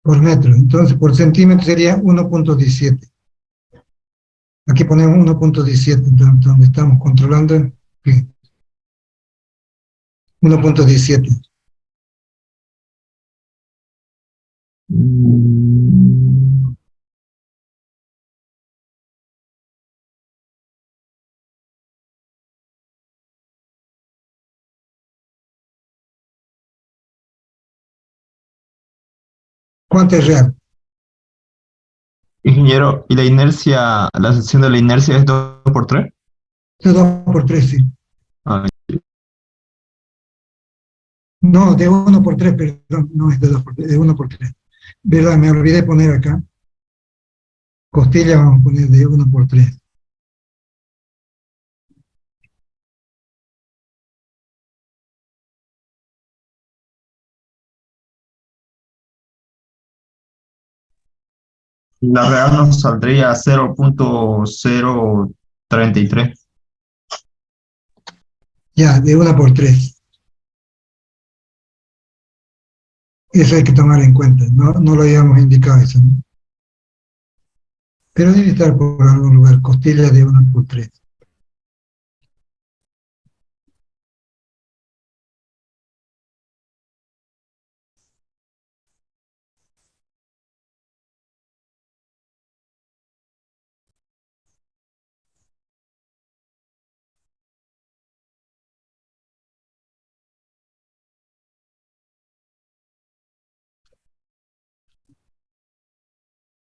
A: Por metro. Entonces, por centímetro sería 1,17. Aquí ponemos 1,17, entonces, donde estamos controlando, ¿qué? 1,17. ¿Cuánto es real?
B: Ingeniero, ¿y la inercia, la sección de la inercia es 2 por 3?
A: De 2 por 3, sí.
B: Ah,
A: No, de 1 por 3, perdón, no es de 2 por 3, de 1 por 3. ¿Verdad? Me olvidé poner acá. Costilla vamos a poner de 1 por 3.
B: la real nos saldría 0,033.
A: Ya, de 1 por 3. Eso hay que tomar en cuenta. No lo habíamos indicado eso, ¿no? Pero debe estar por algún lugar. Costilla de 1 por 3.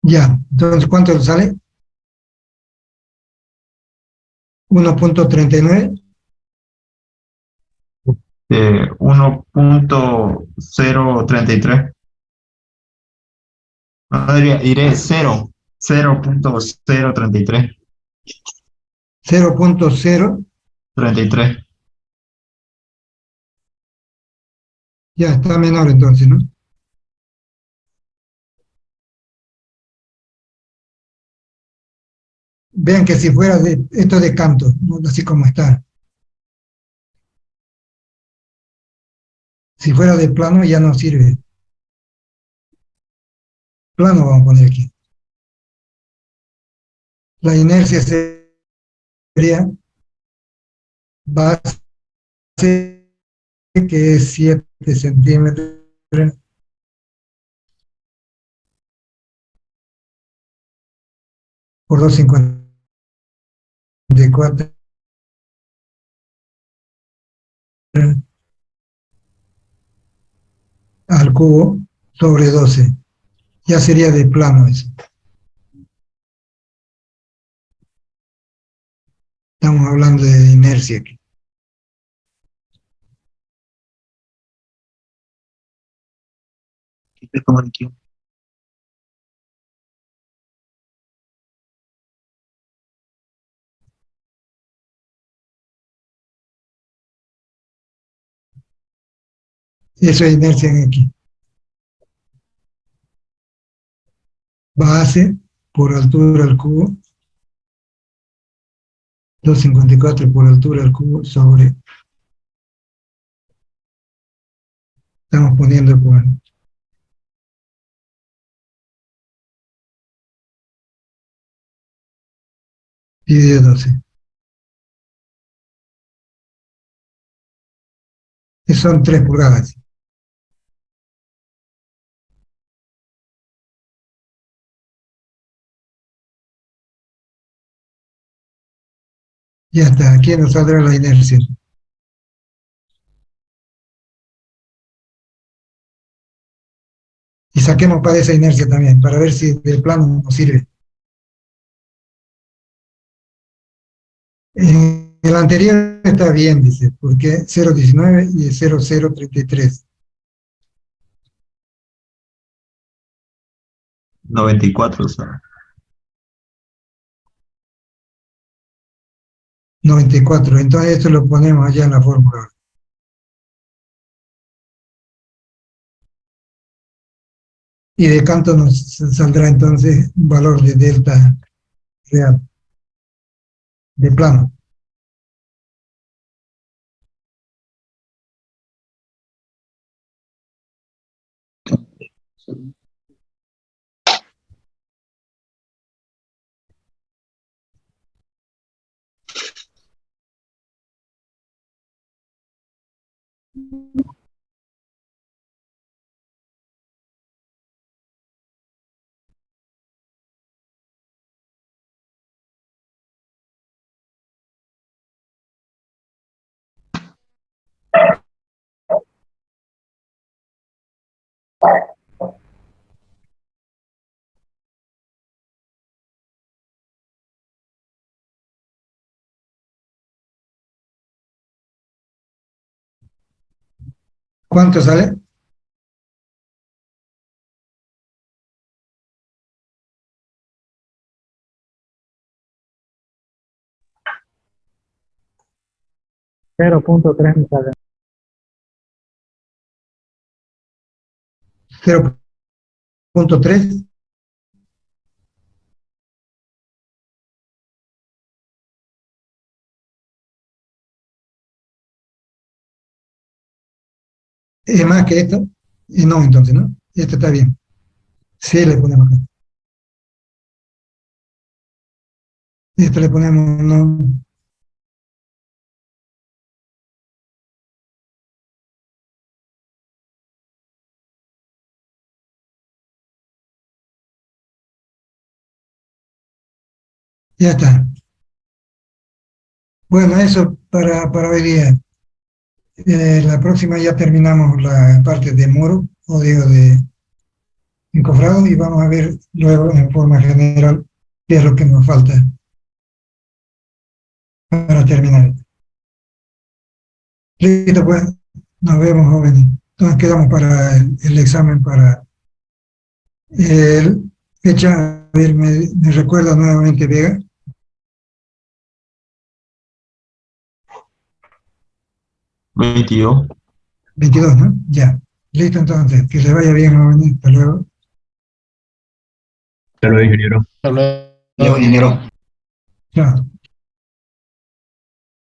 A: Ya, entonces, ¿cuánto sale? 1,39.
B: 1.033. No, diré 0.033.
A: 0.0,
B: 33.
A: ya está menor entonces, ¿no? Vean que si fuera esto de canto, ¿no? Así como está. Si fuera de plano ya no sirve. Plano vamos a poner aquí. La inercia sería base, que es 7 centímetros por 2,54 al cubo sobre 12. Ya sería de plano eso. Estamos hablando de inercia aquí.
C: Es como el que-
A: Eso es inercia en X. Base por altura al cubo, 2,54 por altura al cubo sobre, estamos poniendo por dividido 12. Eso son 3 pulgadas. Ya está, aquí nos saldrá la inercia. Y saquemos para esa inercia también, para ver si de plano nos sirve. En el anterior está bien, dice, porque 0,19 y 0,033.
B: 94, o sea.
A: 94. Entonces esto lo ponemos allá en la fórmula. Y de canto nos saldrá entonces un valor de delta real, de plano. ¿Cuánto sale?
G: Cero punto tres me sale.
A: 0,3. ¿Es más que esto? No, entonces, ¿no? Esto está bien. Sí, le ponemos acá. Esto le ponemos no. Ya está. Bueno, eso para hoy día. La próxima ya terminamos la parte de muro, o digo de encofrado, y vamos a ver luego en forma general qué es lo que nos falta para terminar. Listo, pues. Nos vemos, jóvenes. Entonces quedamos para el examen para el fecha. A ver, me recuerda nuevamente, Vega.
B: 22.
A: 22, ¿no? Ya. Listo, entonces. Que les vaya bien, jóvenes. Hasta luego.
E: Hasta luego, ingeniero.
F: Hasta luego.
C: Ingeniero.
A: Chao.